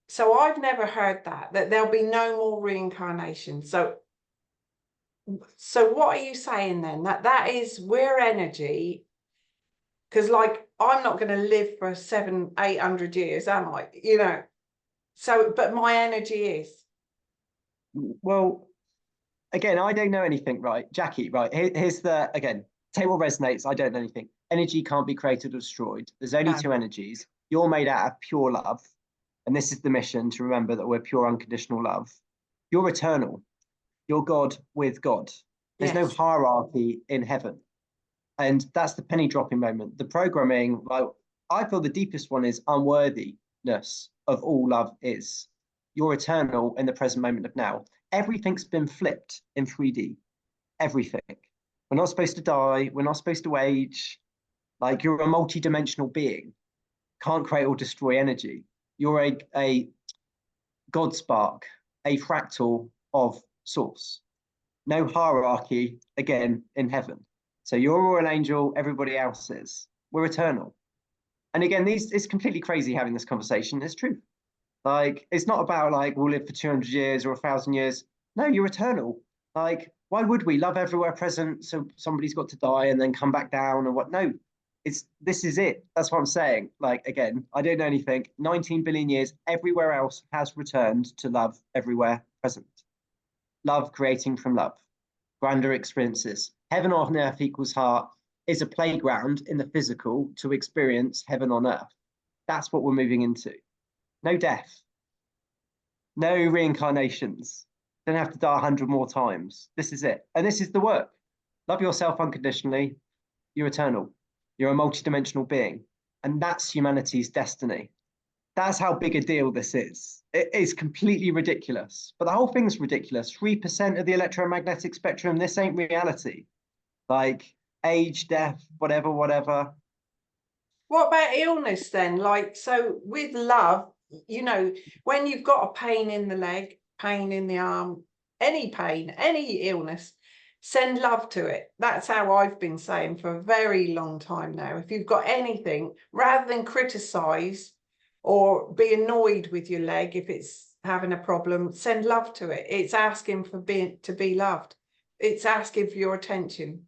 so I've never heard that there'll be no more reincarnation. So what are you saying then? That is, we're energy, because like I'm not going to live for 700-800 years, am I? You know, so but my energy is. Well, again, I don't know anything, right? Jackie, right? Here's the, again, take what resonates. I don't know anything. Energy can't be created or destroyed. There's only No. two energies. You're made out of pure love. And this is the mission, to remember that we're pure unconditional love. You're eternal. You're God with God. There's no Yes. hierarchy in heaven. And that's the penny dropping moment. The programming, like, I feel the deepest one is unworthiness of all love is. You're eternal in the present moment of now. Everything's been flipped in 3D. Everything. We're not supposed to die. We're not supposed to age. Like, you're a multi-dimensional being. Can't create or destroy energy. You're a God spark, a fractal of source. No hierarchy, again, in heaven. So you're an angel, everybody else is. We're eternal. And again, it's completely crazy having this conversation. It's true. Like, it's not about like, we'll live for 200 years or 1,000 years. No, you're eternal. Like, why would we love everywhere present? So somebody's got to die and then come back down and what? No, this is it. That's what I'm saying. Like, again, I don't know anything. 19 billion years, everywhere else has returned to love everywhere present. Love creating from love. Grander experiences. Heaven on earth equals heart is a playground in the physical to experience heaven on earth. That's what we're moving into. No death, no reincarnations. Don't have to die 100 more times. This is it. And this is the work. Love yourself unconditionally. You're eternal. You're a multidimensional being. And that's humanity's destiny. That's how big a deal this is. It is completely ridiculous. But the whole thing's ridiculous. 3% of the electromagnetic spectrum, this ain't reality. Like age, death, whatever, whatever. What about illness then? Like, so with love, you know, when you've got a pain in the leg, pain in the arm, any pain, any illness, send love to it. That's how I've been saying for a very long time now. If you've got anything, rather than criticize or be annoyed with your leg if it's having a problem, send love to it. It's asking for to be loved. It's asking for your attention.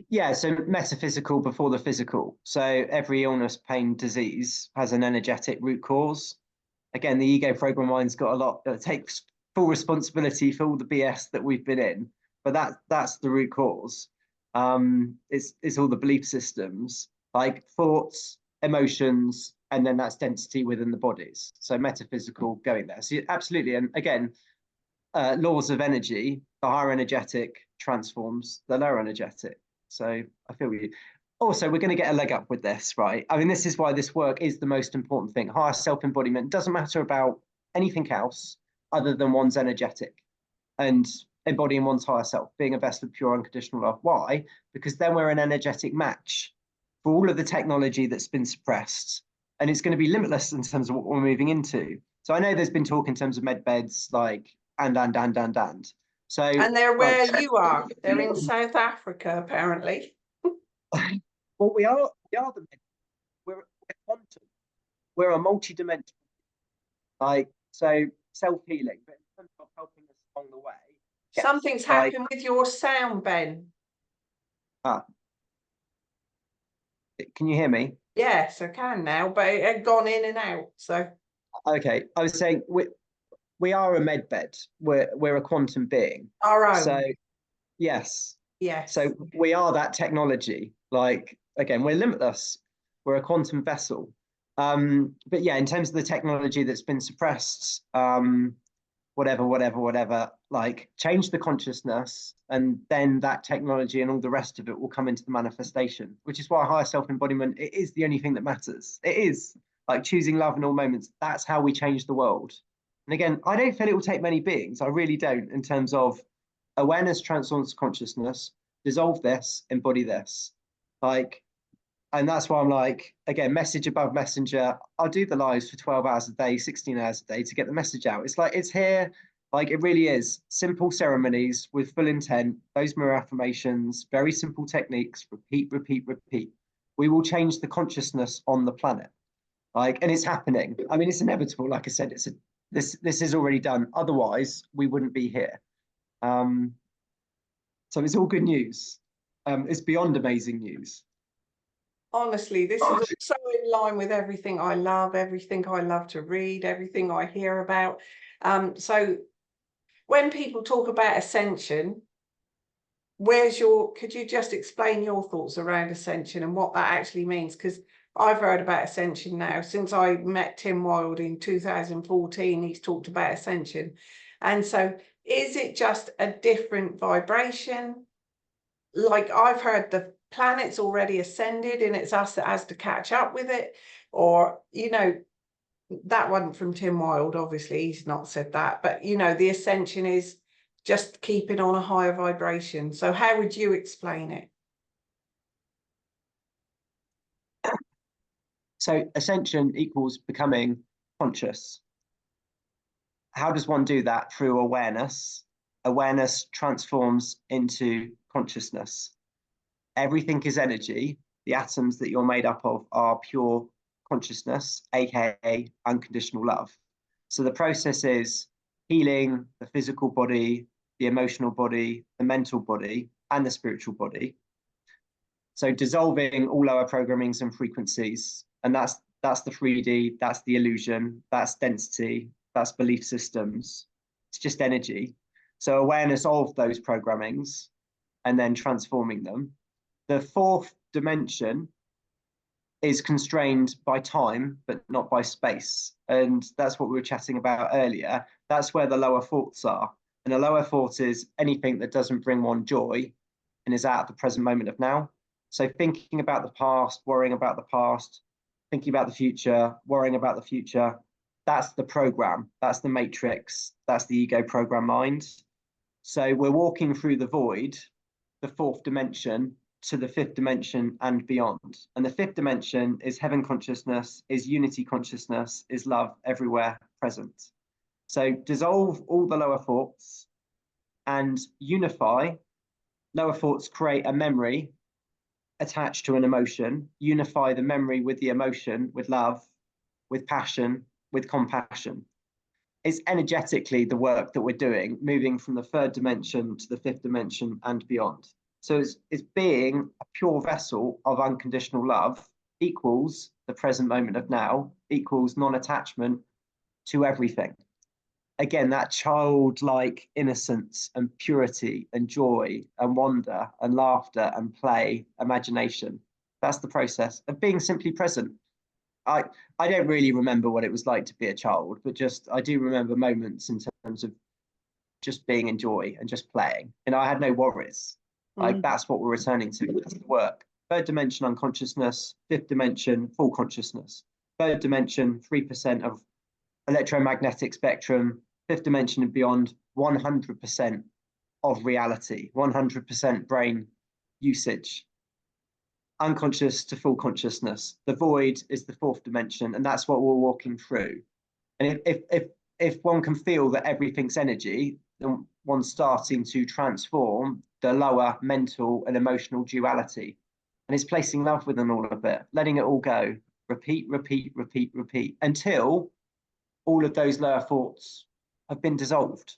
Yeah, so metaphysical before the physical. So every illness, pain, disease has an energetic root cause. Again, the ego program mind's got a lot that takes full responsibility for all the BS that we've been in, but that's the root cause. It's all the belief systems, like thoughts, emotions, and then that's density within the bodies. So metaphysical going there. So absolutely, and again, laws of energy, the higher energetic transforms the lower energetic. So I feel you. Also, we're going to get a leg up with this, right? I mean, this is why this work is the most important thing. Higher self-embodiment doesn't matter about anything else other than one's energetic and embodying one's higher self, being a vessel of pure unconditional love. Why? Because then we're an energetic match for all of the technology that's been suppressed. And it's going to be limitless in terms of what we're moving into. So I know there's been talk in terms of med beds, like, and. So, And they're like, where you are. They're in South Africa, apparently. well, we are the med. We're quantum. We're a multi-dimensional, like, so self-healing, but in terms of helping us along the way, yes, Something's like, happened with your sound, Ben. ah, can you hear me? Yes, I can now, but it had gone in and out. So Okay, I was saying we are a med bed. We're a quantum being. our So own. yes, Yes. so we are that technology. Like, again, we're limitless. We're a quantum vessel. But yeah, in terms of the technology that's been suppressed, whatever, like, change the consciousness, and then that technology and all the rest of it will come into the manifestation, which is why higher self-embodiment, it is the only thing that matters. It is like choosing love in all moments. That's how we change the world. And again, I don't feel it will take many beings. I really don't, in terms of awareness transforms consciousness, dissolve this, embody this. Like, and that's why I'm like, again, message above messenger. I'll do the lives for 12 hours a day, 16 hours a day to get the message out. It's like, it's here. Like it really is simple ceremonies with full intent, those mirror affirmations, very simple techniques, repeat, repeat, repeat. We will change the consciousness on the planet. Like, and it's happening. I mean, it's inevitable. Like I said, this is already done. Otherwise, we wouldn't be here. Um, so it's all good news. It's beyond amazing news. Honestly, this is so in line with everything I love to read, everything I hear about. So when people talk about ascension, could you just explain your thoughts around ascension and what that actually means? Because I've heard about ascension now since I met Tim Wilde in 2014. He's talked about ascension. And so is it just a different vibration? Like I've heard the planet's already ascended and it's us that has to catch up with it, or that wasn't from Tim Wilde, obviously he's not said that, but the ascension is just keeping on a higher vibration. So how would you explain it? So ascension equals becoming conscious. How does one do that? Through awareness. Awareness transforms into consciousness. Everything is energy. The atoms that you're made up of are pure consciousness, aka unconditional love. So the process is healing the physical body, the emotional body, the mental body, and the spiritual body. So dissolving all lower programmings and frequencies, and that's the 3D, that's the illusion, that's density, that's belief systems. It's just energy. So awareness of those programmings and then transforming them. The fourth dimension is constrained by time, but not by space. And that's what we were chatting about earlier. That's where the lower thoughts are. And the lower thought is anything that doesn't bring one joy and is at the present moment of now. So thinking about the past, worrying about the past, thinking about the future, worrying about the future, that's the program, that's the matrix, that's the ego program mind. So we're walking through the void, the fourth dimension, to the fifth dimension and beyond. And the fifth dimension is heaven consciousness, is unity consciousness, is love everywhere present. So dissolve all the lower thoughts and unify. Lower thoughts create a memory attached to an emotion, unify the memory with the emotion, with love, with passion, with compassion. It's energetically the work that we're doing, moving from the third dimension to the fifth dimension and beyond. So it's being a pure vessel of unconditional love equals the present moment of now, equals non-attachment to everything. Again, that childlike innocence and purity and joy and wonder and laughter and play, imagination. That's the process of being simply present. I don't really remember what it was like to be a child, but just I do remember moments in terms of just being in joy and just playing. I had no worries. Like that's what we're returning to. That's the work. Third dimension unconsciousness, fifth dimension full consciousness. Third dimension 3% of electromagnetic spectrum, fifth dimension and beyond 100% of reality, 100% brain usage. Unconscious to full consciousness. The void is the fourth dimension, and that's what we're walking through. And if one can feel that everything's energy, then one's starting to transform the lower mental and emotional duality. And it's placing love within all of it, letting it all go. Repeat, repeat, repeat, repeat, until all of those lower thoughts have been dissolved.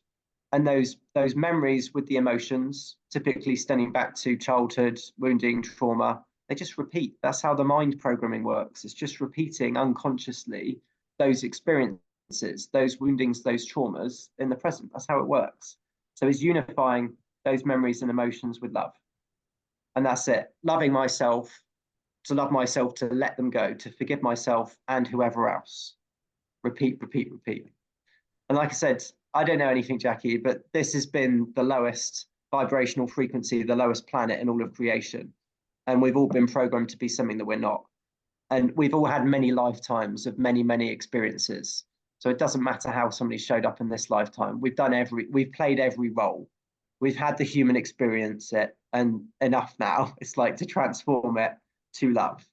And those memories with the emotions, typically stemming back to childhood, wounding, trauma, they just repeat. That's how the mind programming works. It's just repeating unconsciously those experiences, those woundings, those traumas in the present. That's how it works. So it's unifying those memories and emotions with love. And that's it. Loving myself, to love myself, to let them go, to forgive myself and whoever else. Repeat, repeat, repeat. And like I said, I don't know anything, Jackie, but this has been the lowest vibrational frequency, the lowest planet in all of creation. And we've all been programmed to be something that we're not. And we've all had many lifetimes of many, many experiences. So it doesn't matter how somebody showed up in this lifetime. We've played every role. We've had the human experience it, and enough now. It's like to transform it to love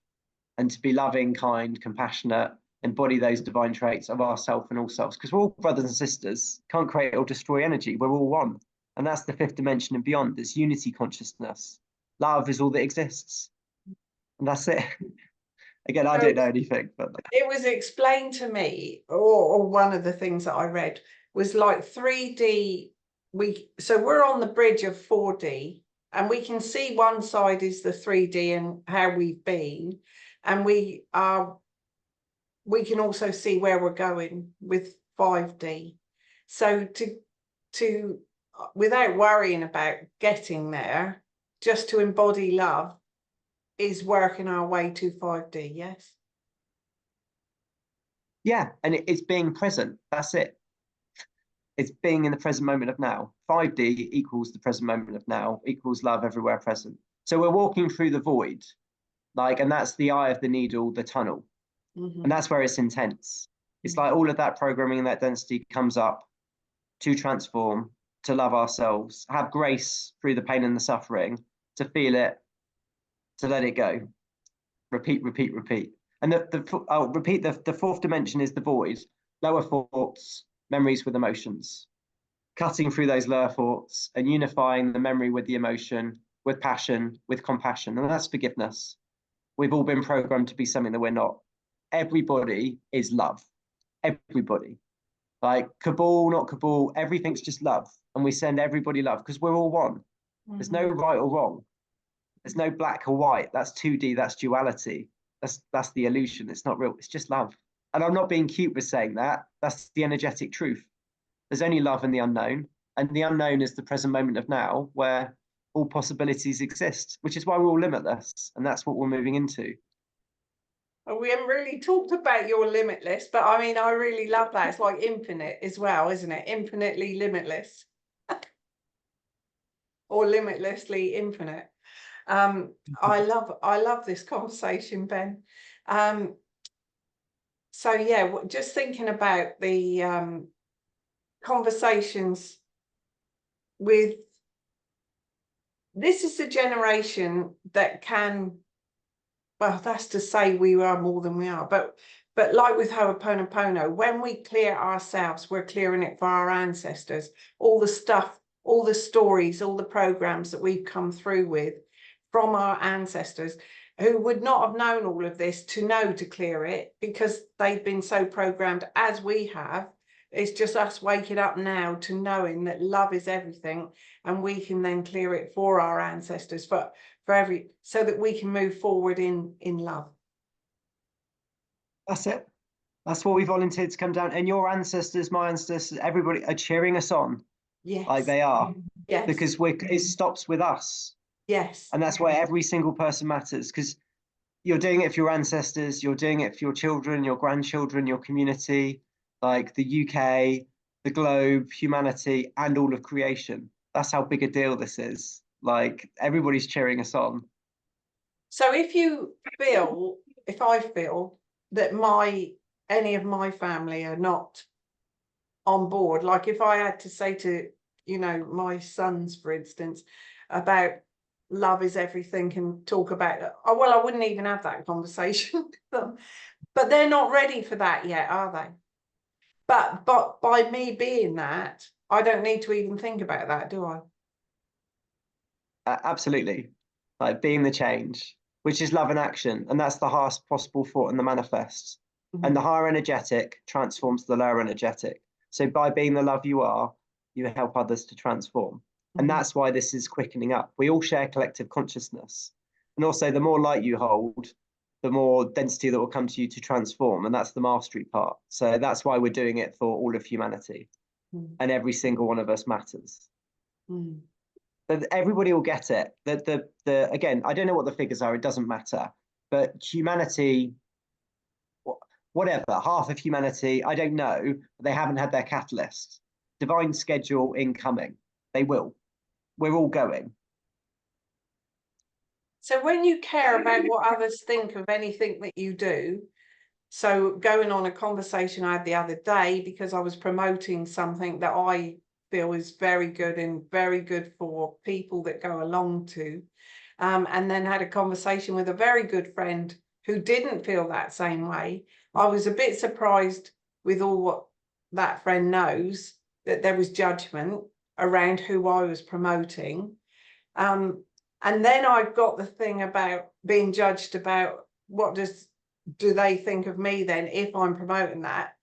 and to be loving, kind, compassionate, embody those divine traits of ourself and all selves, because we're all brothers and sisters, can't create or destroy energy, we're all one. And that's the fifth dimension and beyond. It's unity consciousness. Love is all that exists. And that's it. Again, I So don't know anything, but it was explained to me, or one of the things that I read was like 3D. So we're on the bridge of 4D, and we can see one side is the 3D and how we've been, and we can also see where we're going with 5D. So to without worrying about getting there, just to embody love is working our way to 5D. Yes. yeah, and it's being present. That's it. It's being in the present moment of now. 5D equals the present moment of now, equals love everywhere present. So we're walking through the void, like, and that's the eye of the needle, the tunnel. And that's where it's intense. It's like all of that programming and that density comes up to transform, to love ourselves, have grace through the pain and the suffering, to feel it, to let it go. Repeat, repeat, repeat. And I'll repeat, the fourth dimension is the void, lower thoughts, memories with emotions. Cutting through those lower thoughts and unifying the memory with the emotion, with passion, with compassion. And that's forgiveness. We've all been programmed to be something that we're not. Everybody is love. Everybody. Like cabal, not cabal, everything's just love. And we send everybody love because we're all one. There's no right or wrong. There's no black or white. That's 2D, that's duality. That's the illusion. It's not real. It's just love. And I'm not being cute with saying that. That's the energetic truth. There's only love in the unknown. And the unknown is the present moment of now where all possibilities exist, which is why we're all limitless. And that's what we're moving into. We haven't really talked about your limitless, but I mean, I really love that. It's like infinite as well, isn't it? Infinitely limitless. Or limitlessly infinite. I love this conversation, Ben. So yeah, just thinking about the conversations with, this is the generation that can, well, that's to say we are more than we are, but like with Ho'oponopono, when we clear ourselves, we're clearing it for our ancestors. All the stuff, all the stories, all the programs that we've come through with from our ancestors, who would not have known all of this to know to clear it because they've been so programmed as we have. It's just us waking up now to knowing that love is everything, and we can then clear it for our ancestors, for so that we can move forward in love. That's it. That's what we volunteered to come down. And your ancestors, my ancestors, everybody are cheering us on. Yes. Like they are. Yes. Because it stops with us. Yes. And that's why every single person matters. Because you're doing it for your ancestors, you're doing it for your children, your grandchildren, your community, like the UK, the globe, humanity, and all of creation. That's how big a deal this is. Like everybody's cheering us on. So if I feel that any of my family are not on board, like if I had to say to, my sons, for instance, about love is everything and talk about it, well, I wouldn't even have that conversation with them. But they're not ready for that yet, are they? But by me being that, I don't need to even think about that, do I? Absolutely. Like being the change, which is love in action. And that's the highest possible thought in the manifest. And the higher energetic transforms the lower energetic. So by being the love you are, you help others to transform. And that's why this is quickening up. We all share collective consciousness. And also, the more light you hold, the more density that will come to you to transform. And that's the mastery part. So that's why we're doing it for all of humanity. And every single one of us matters. But everybody will get it. Again, I don't know what the figures are. It doesn't matter. But humanity, whatever, half of humanity, I don't know. They haven't had their catalyst. Divine schedule incoming. They will. We're all going. So when you care about what others think of anything that you do, so going on a conversation I had the other day, because I was promoting something that I feel is very good and very good for people that go along to, and then had a conversation with a very good friend who didn't feel that same way. I was a bit surprised with all what that friend knows, that there was judgment around who I was promoting. And then I got the thing about being judged about do they think of me then if I'm promoting that?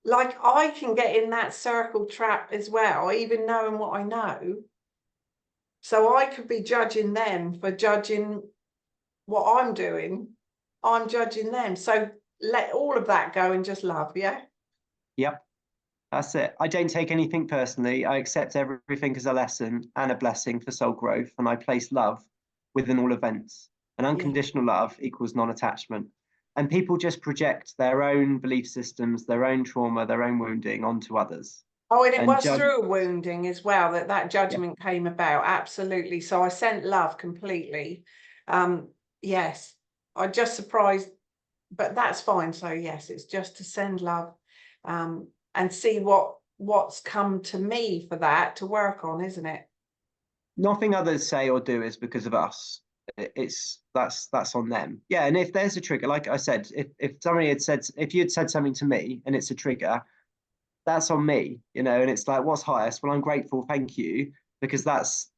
Like, I can get in that circle trap as well, even knowing what I know. So I could be judging them for judging what I'm doing. I'm judging them. So let all of that go and just love, yeah? Yep, that's it. I don't take anything personally. I accept everything as a lesson and a blessing for soul growth, and I place love within all events. And Yeah. unconditional love equals non-attachment. And people just project their own belief systems, their own trauma, their own wounding onto others. Oh, and it And was judge, through a wounding as well that yeah, judgment came about. Absolutely. So I sent love completely. Yes, I just surprised, but that's fine. So yes, it's just to send love, and see what's come to me for that to work on, isn't it? nothing others say or do is because of us. It's that's on them. Yeah, and if there's a trigger, like I said, if somebody had said, if you had said something to me and it's a trigger, that's on me, you know. And it's like, what's highest? Well, I'm grateful, thank you, because that's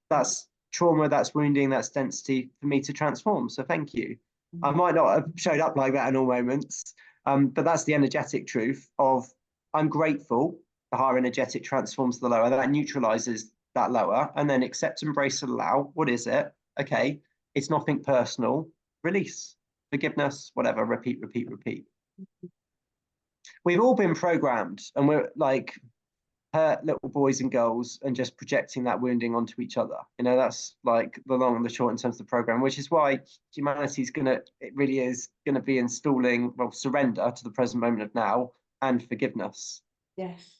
trauma, that's wounding, that's density for me to transform. So thank you. I might not have showed up like that in all moments, but that's the energetic truth of I'm grateful. The higher energetic transforms the lower. That neutralizes that lower, and then accept, embrace, and allow. What is it? Okay, it's nothing personal. Release, forgiveness, whatever. Repeat, repeat, repeat. We've all been programmed, and we're like hurt little boys and girls and just projecting that wounding onto each other. You know, that's like the long and the short in terms of the program, which is why humanity's it really is gonna be installing, well, surrender to the present moment of now and forgiveness. Yes.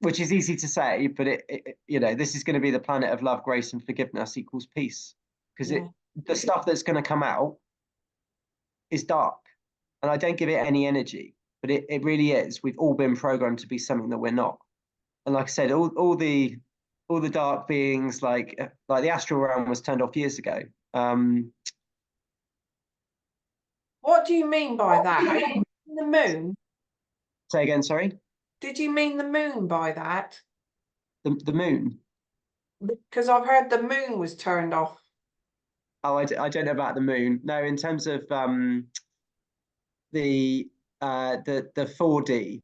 Which is easy to say, but you know, this is going to be the planet of love, grace, and forgiveness equals peace. Because Yeah. the stuff that's going to come out is dark, and I don't give it any energy, but it really is. We've all been programmed to be something that we're not. And like I said, all the dark beings, like the astral realm was turned off years ago. What do you mean by that? Are you mean the moon? Say again, sorry. Did you mean the moon by that? The moon. Because I've heard the moon was turned off. Oh, I don't know about the moon. No, in terms of the the 4D,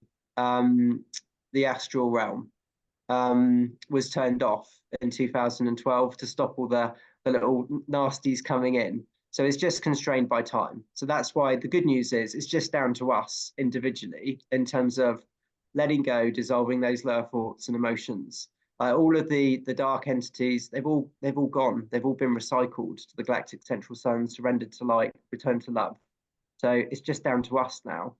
the astral realm, was turned off in 2012 to stop all the little nasties coming in. So it's just constrained by time. So that's why the good news is it's just down to us individually in terms of letting go, dissolving those lower thoughts and emotions. All of the dark entities, they've all gone. They've all been recycled to the galactic central sun, surrendered to light, returned to love. So it's just down to us now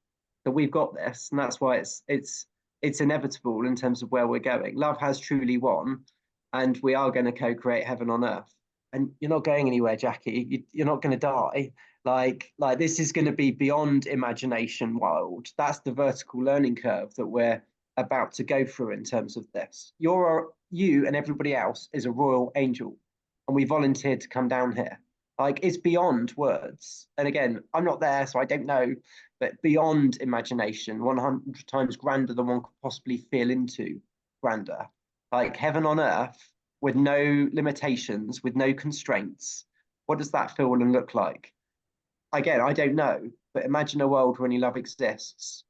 that we've got this, and that's why it's inevitable in terms of where we're going. Love has truly won, and we are going to co-create heaven on earth. And you're not going anywhere, Jackie. You're not going to die. Like this is going to be beyond imagination wild. That's the vertical learning curve that we're about to go through in terms of this. You and everybody else is a royal angel, and we volunteered to come down here. Like it's beyond words. And again, I'm not there, so I don't know, but beyond imagination, 100 times grander than one could possibly feel into grander. Like heaven on earth with no limitations, with no constraints. What does that feel and look like? Again, I don't know, but imagine a world where any love exists,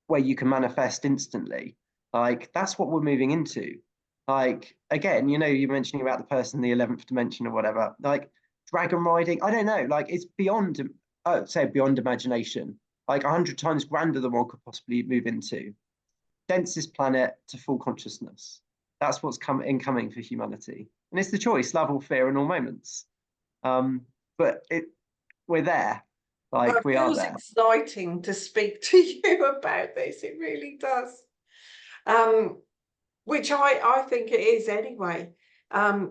where you can manifest instantly. Like that's what we're moving into. Like again, you know, you're mentioning about the person in the 11th dimension or whatever. Like dragon riding, I don't know. Like it's beyond, say beyond imagination. Like 100 times grander than one could possibly move into. Densest planet to full consciousness. That's what's incoming for humanity, and it's the choice: love or fear in all moments. But we're there. Well, Like it we are feels there. exciting to speak to you about this. It really does. Which I think it is anyway. Yeah,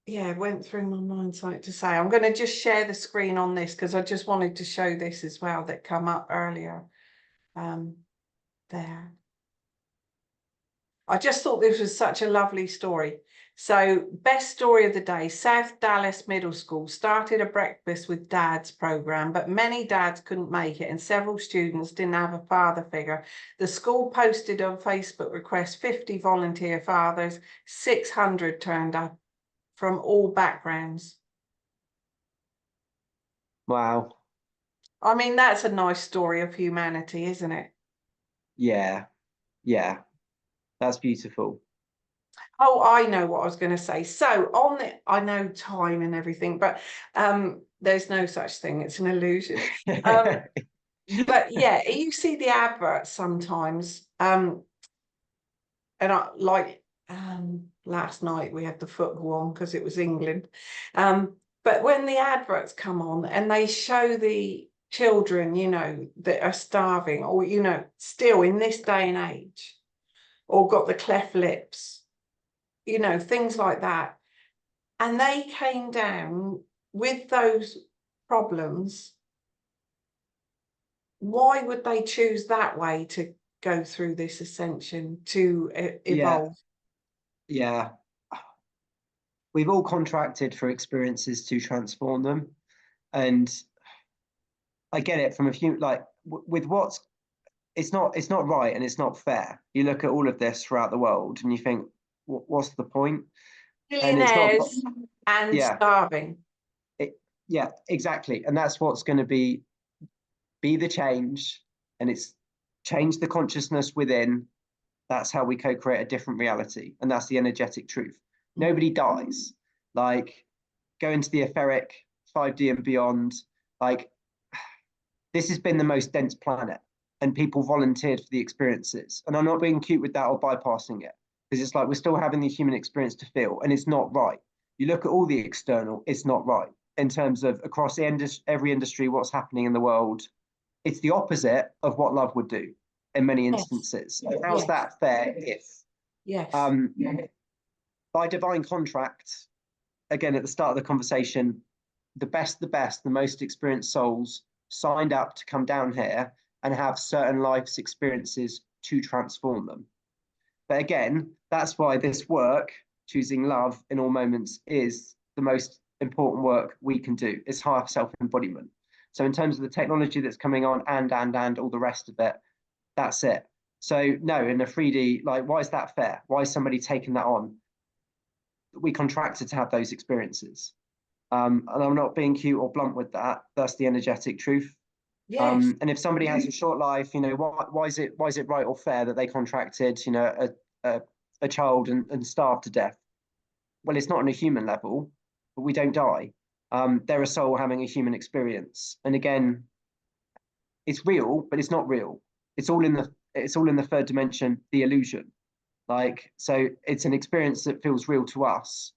it went through my mind something to say. I'm going to just share the screen on this because I just wanted to show this as well that come up earlier. There. I just thought this was such a lovely story. So, best story of the day, South Dallas Middle School started a breakfast with dads program, but many dads couldn't make it and several students didn't have a father figure. The school posted on Facebook request 50 volunteer fathers, 600 turned up from all backgrounds. Wow. I mean, that's a nice story of humanity, isn't it? Yeah. Yeah. That's beautiful. Oh, I know what I was going to say. So on the, I know time and everything, but there's no such thing. It's an illusion. But yeah, you see the adverts sometimes. And I like last night we had the football on because it was England. But when the adverts come on and they show the children, you know, that are starving, or you know, still in this day and age, or got the cleft lips, you know, things like that. And they came down with those problems. Why would they choose that way to go through this ascension to Yeah. evolve? Yeah. We've all contracted for experiences to transform them. And I get it from a few, like with what's, it's not right and it's not fair. You look at all of this throughout the world and you think, what's the point? And it's not, Millionaires and yeah, starving. it, yeah, exactly. And that's what's going to be the change. And it's change the consciousness within. That's how we co-create a different reality. And that's the energetic truth. Mm. Nobody dies. Like go into the etheric 5D and beyond. Like this has been the most dense planet and people volunteered for the experiences. And I'm not being cute with that or bypassing it because it's like we're still having the human experience to feel and it's not right. You look at all the external, it's not right in terms of across every industry, what's happening in the world. It's the opposite of what love would do in many Yes, instances. How's yes, that fair if yes. um, by divine contract, again, at the start of the conversation, the best, the most experienced souls signed up to come down here and have certain life's experiences to transform them. But again, that's why this work, choosing love in all moments, is the most important work we can do. It's higher self-embodiment. So in terms of the technology that's coming on and all the rest of it, that's it. So no, in a 3D, like, why is that fair? Why is somebody taking that on? We contracted to have those experiences. And I'm not being cute or blunt with that. That's the energetic truth. Yes. And if somebody has a short life, you know, why is it right or fair that they contracted, you know, a child and starved to death? Well, it's not on a human level, but we don't die. They're a soul having a human experience. And again, it's real, but it's not real. It's all in the third dimension, the illusion. Like, so it's an experience that feels real to us.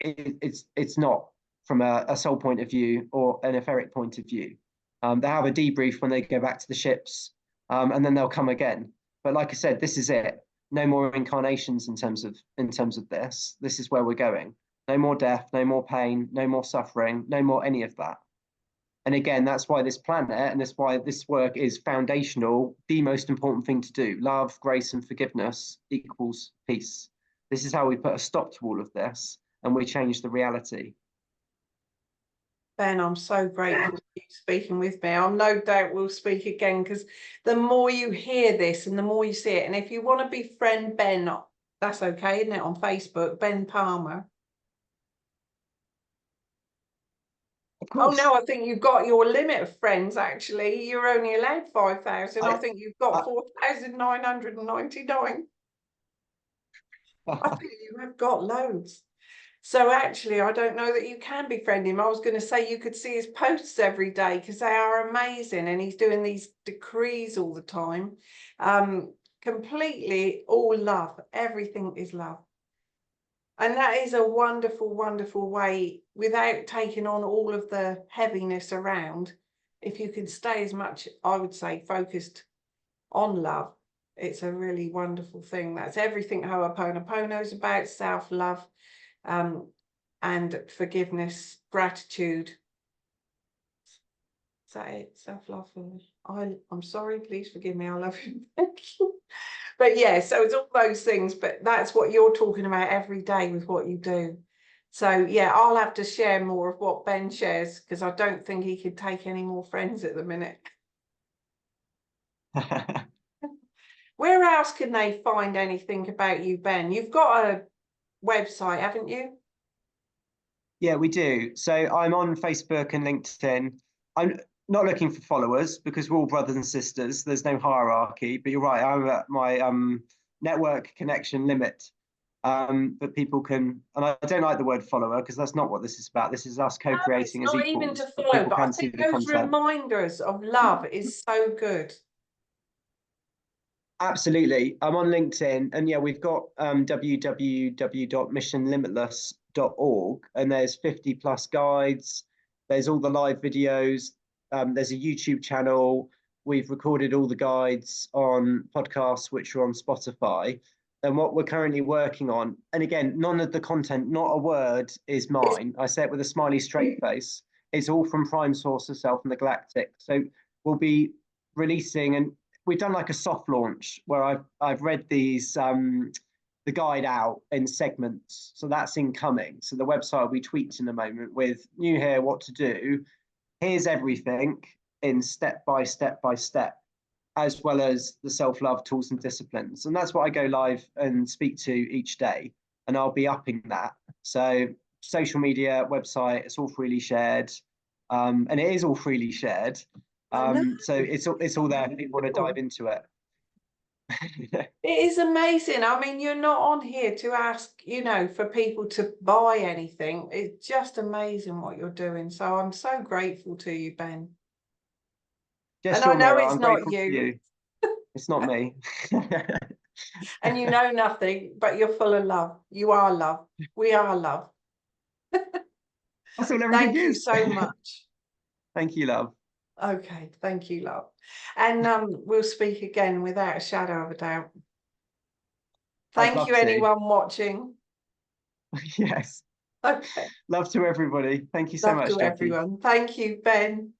It's not from a soul point of view or an etheric point of view. They have a debrief when they go back to the ships, and then they'll come again. But like I said, this is it. No more incarnations in terms of this. This is where we're going. No more death, no more pain, no more suffering, no more any of that. And again, that's why this planet and that's why this work is foundational, the most important thing to do. Love, grace, and forgiveness equals peace. This is how we put a stop to all of this and we change the reality. Ben, I'm so grateful for you speaking with me. I'm no doubt we'll speak again because the more you hear this and the more you see it, and if you want to befriend Ben, that's okay, isn't it? On Facebook, Ben Palmer. Of Oh course. no, I think you've got your limit of friends actually. You're only allowed 5,000. I I, think you've got I 4,999. I think you have got loads. So actually, I don't know that you can befriend him. I was going to say you could see his posts every day because they are amazing, and he's doing these decrees all the time. Completely all love. Everything is love. And that is a wonderful, wonderful way without taking on all of the heaviness around. If you can stay as much, I would say, focused on love, it's a really wonderful thing. That's everything Ho'oponopono is about, self-love, and forgiveness, gratitude. Is that it? Self-love. I'm sorry, please forgive me, I love you. Thank you. But yeah, so it's all those things, but that's what you're talking about every day with what you do. So yeah, I'll have to share more of what Ben shares, because I don't think he could take any more friends at the minute. Where else can they find anything about you, Ben? You've got a website, haven't you? Yeah, we do. So I'm on Facebook and LinkedIn. I'm not looking for followers because we're all brothers and sisters. There's no hierarchy. But you're right, I'm at my network connection limit. But people can, and I don't like the word follower because that's not what this is about. This is us No, it's co-creating as not even to equals, but follow, people but I can see think the those content. reminders of love is so good. Absolutely. I'm on LinkedIn, and yeah, we've got www.missionlimitless.org, and there's 50 plus guides. There's all the live videos. There's a YouTube channel. We've recorded all the guides on podcasts, which are on Spotify. And what we're currently working on, and again, none of the content, not a word is mine. I say it with a smiley straight face. It's all from Prime Source of Self Neglectic. So we'll be releasing, and we've done like a soft launch where I've read these the guide out in segments, so that's incoming. So the website will be tweaked in a moment with new here, what to do. Here's everything in step by step by step, as well as the self-love tools and disciplines. And that's what I go live and speak to each day, and I'll be upping that. So social media, website, it's all freely shared, and it is all freely shared. I know. So it's all there if people want to dive into it. It is amazing. I mean, you're not on here to ask, for people to buy anything. It's just amazing what you're doing. So I'm so grateful to you, Ben. And Just I your know mirror. it's I'm not grateful to you, you. It's not me. and you know nothing, but you're full of love. You are love. We are love. That's all everything Thank you is. so much. Thank you, love. Okay, thank you, love. And we'll speak again without a shadow of a doubt. I'd Thank love you, to. anyone watching. Yes. Okay, Love to everybody. Thank you so love much, to Jackie. everyone. Thank you, Ben.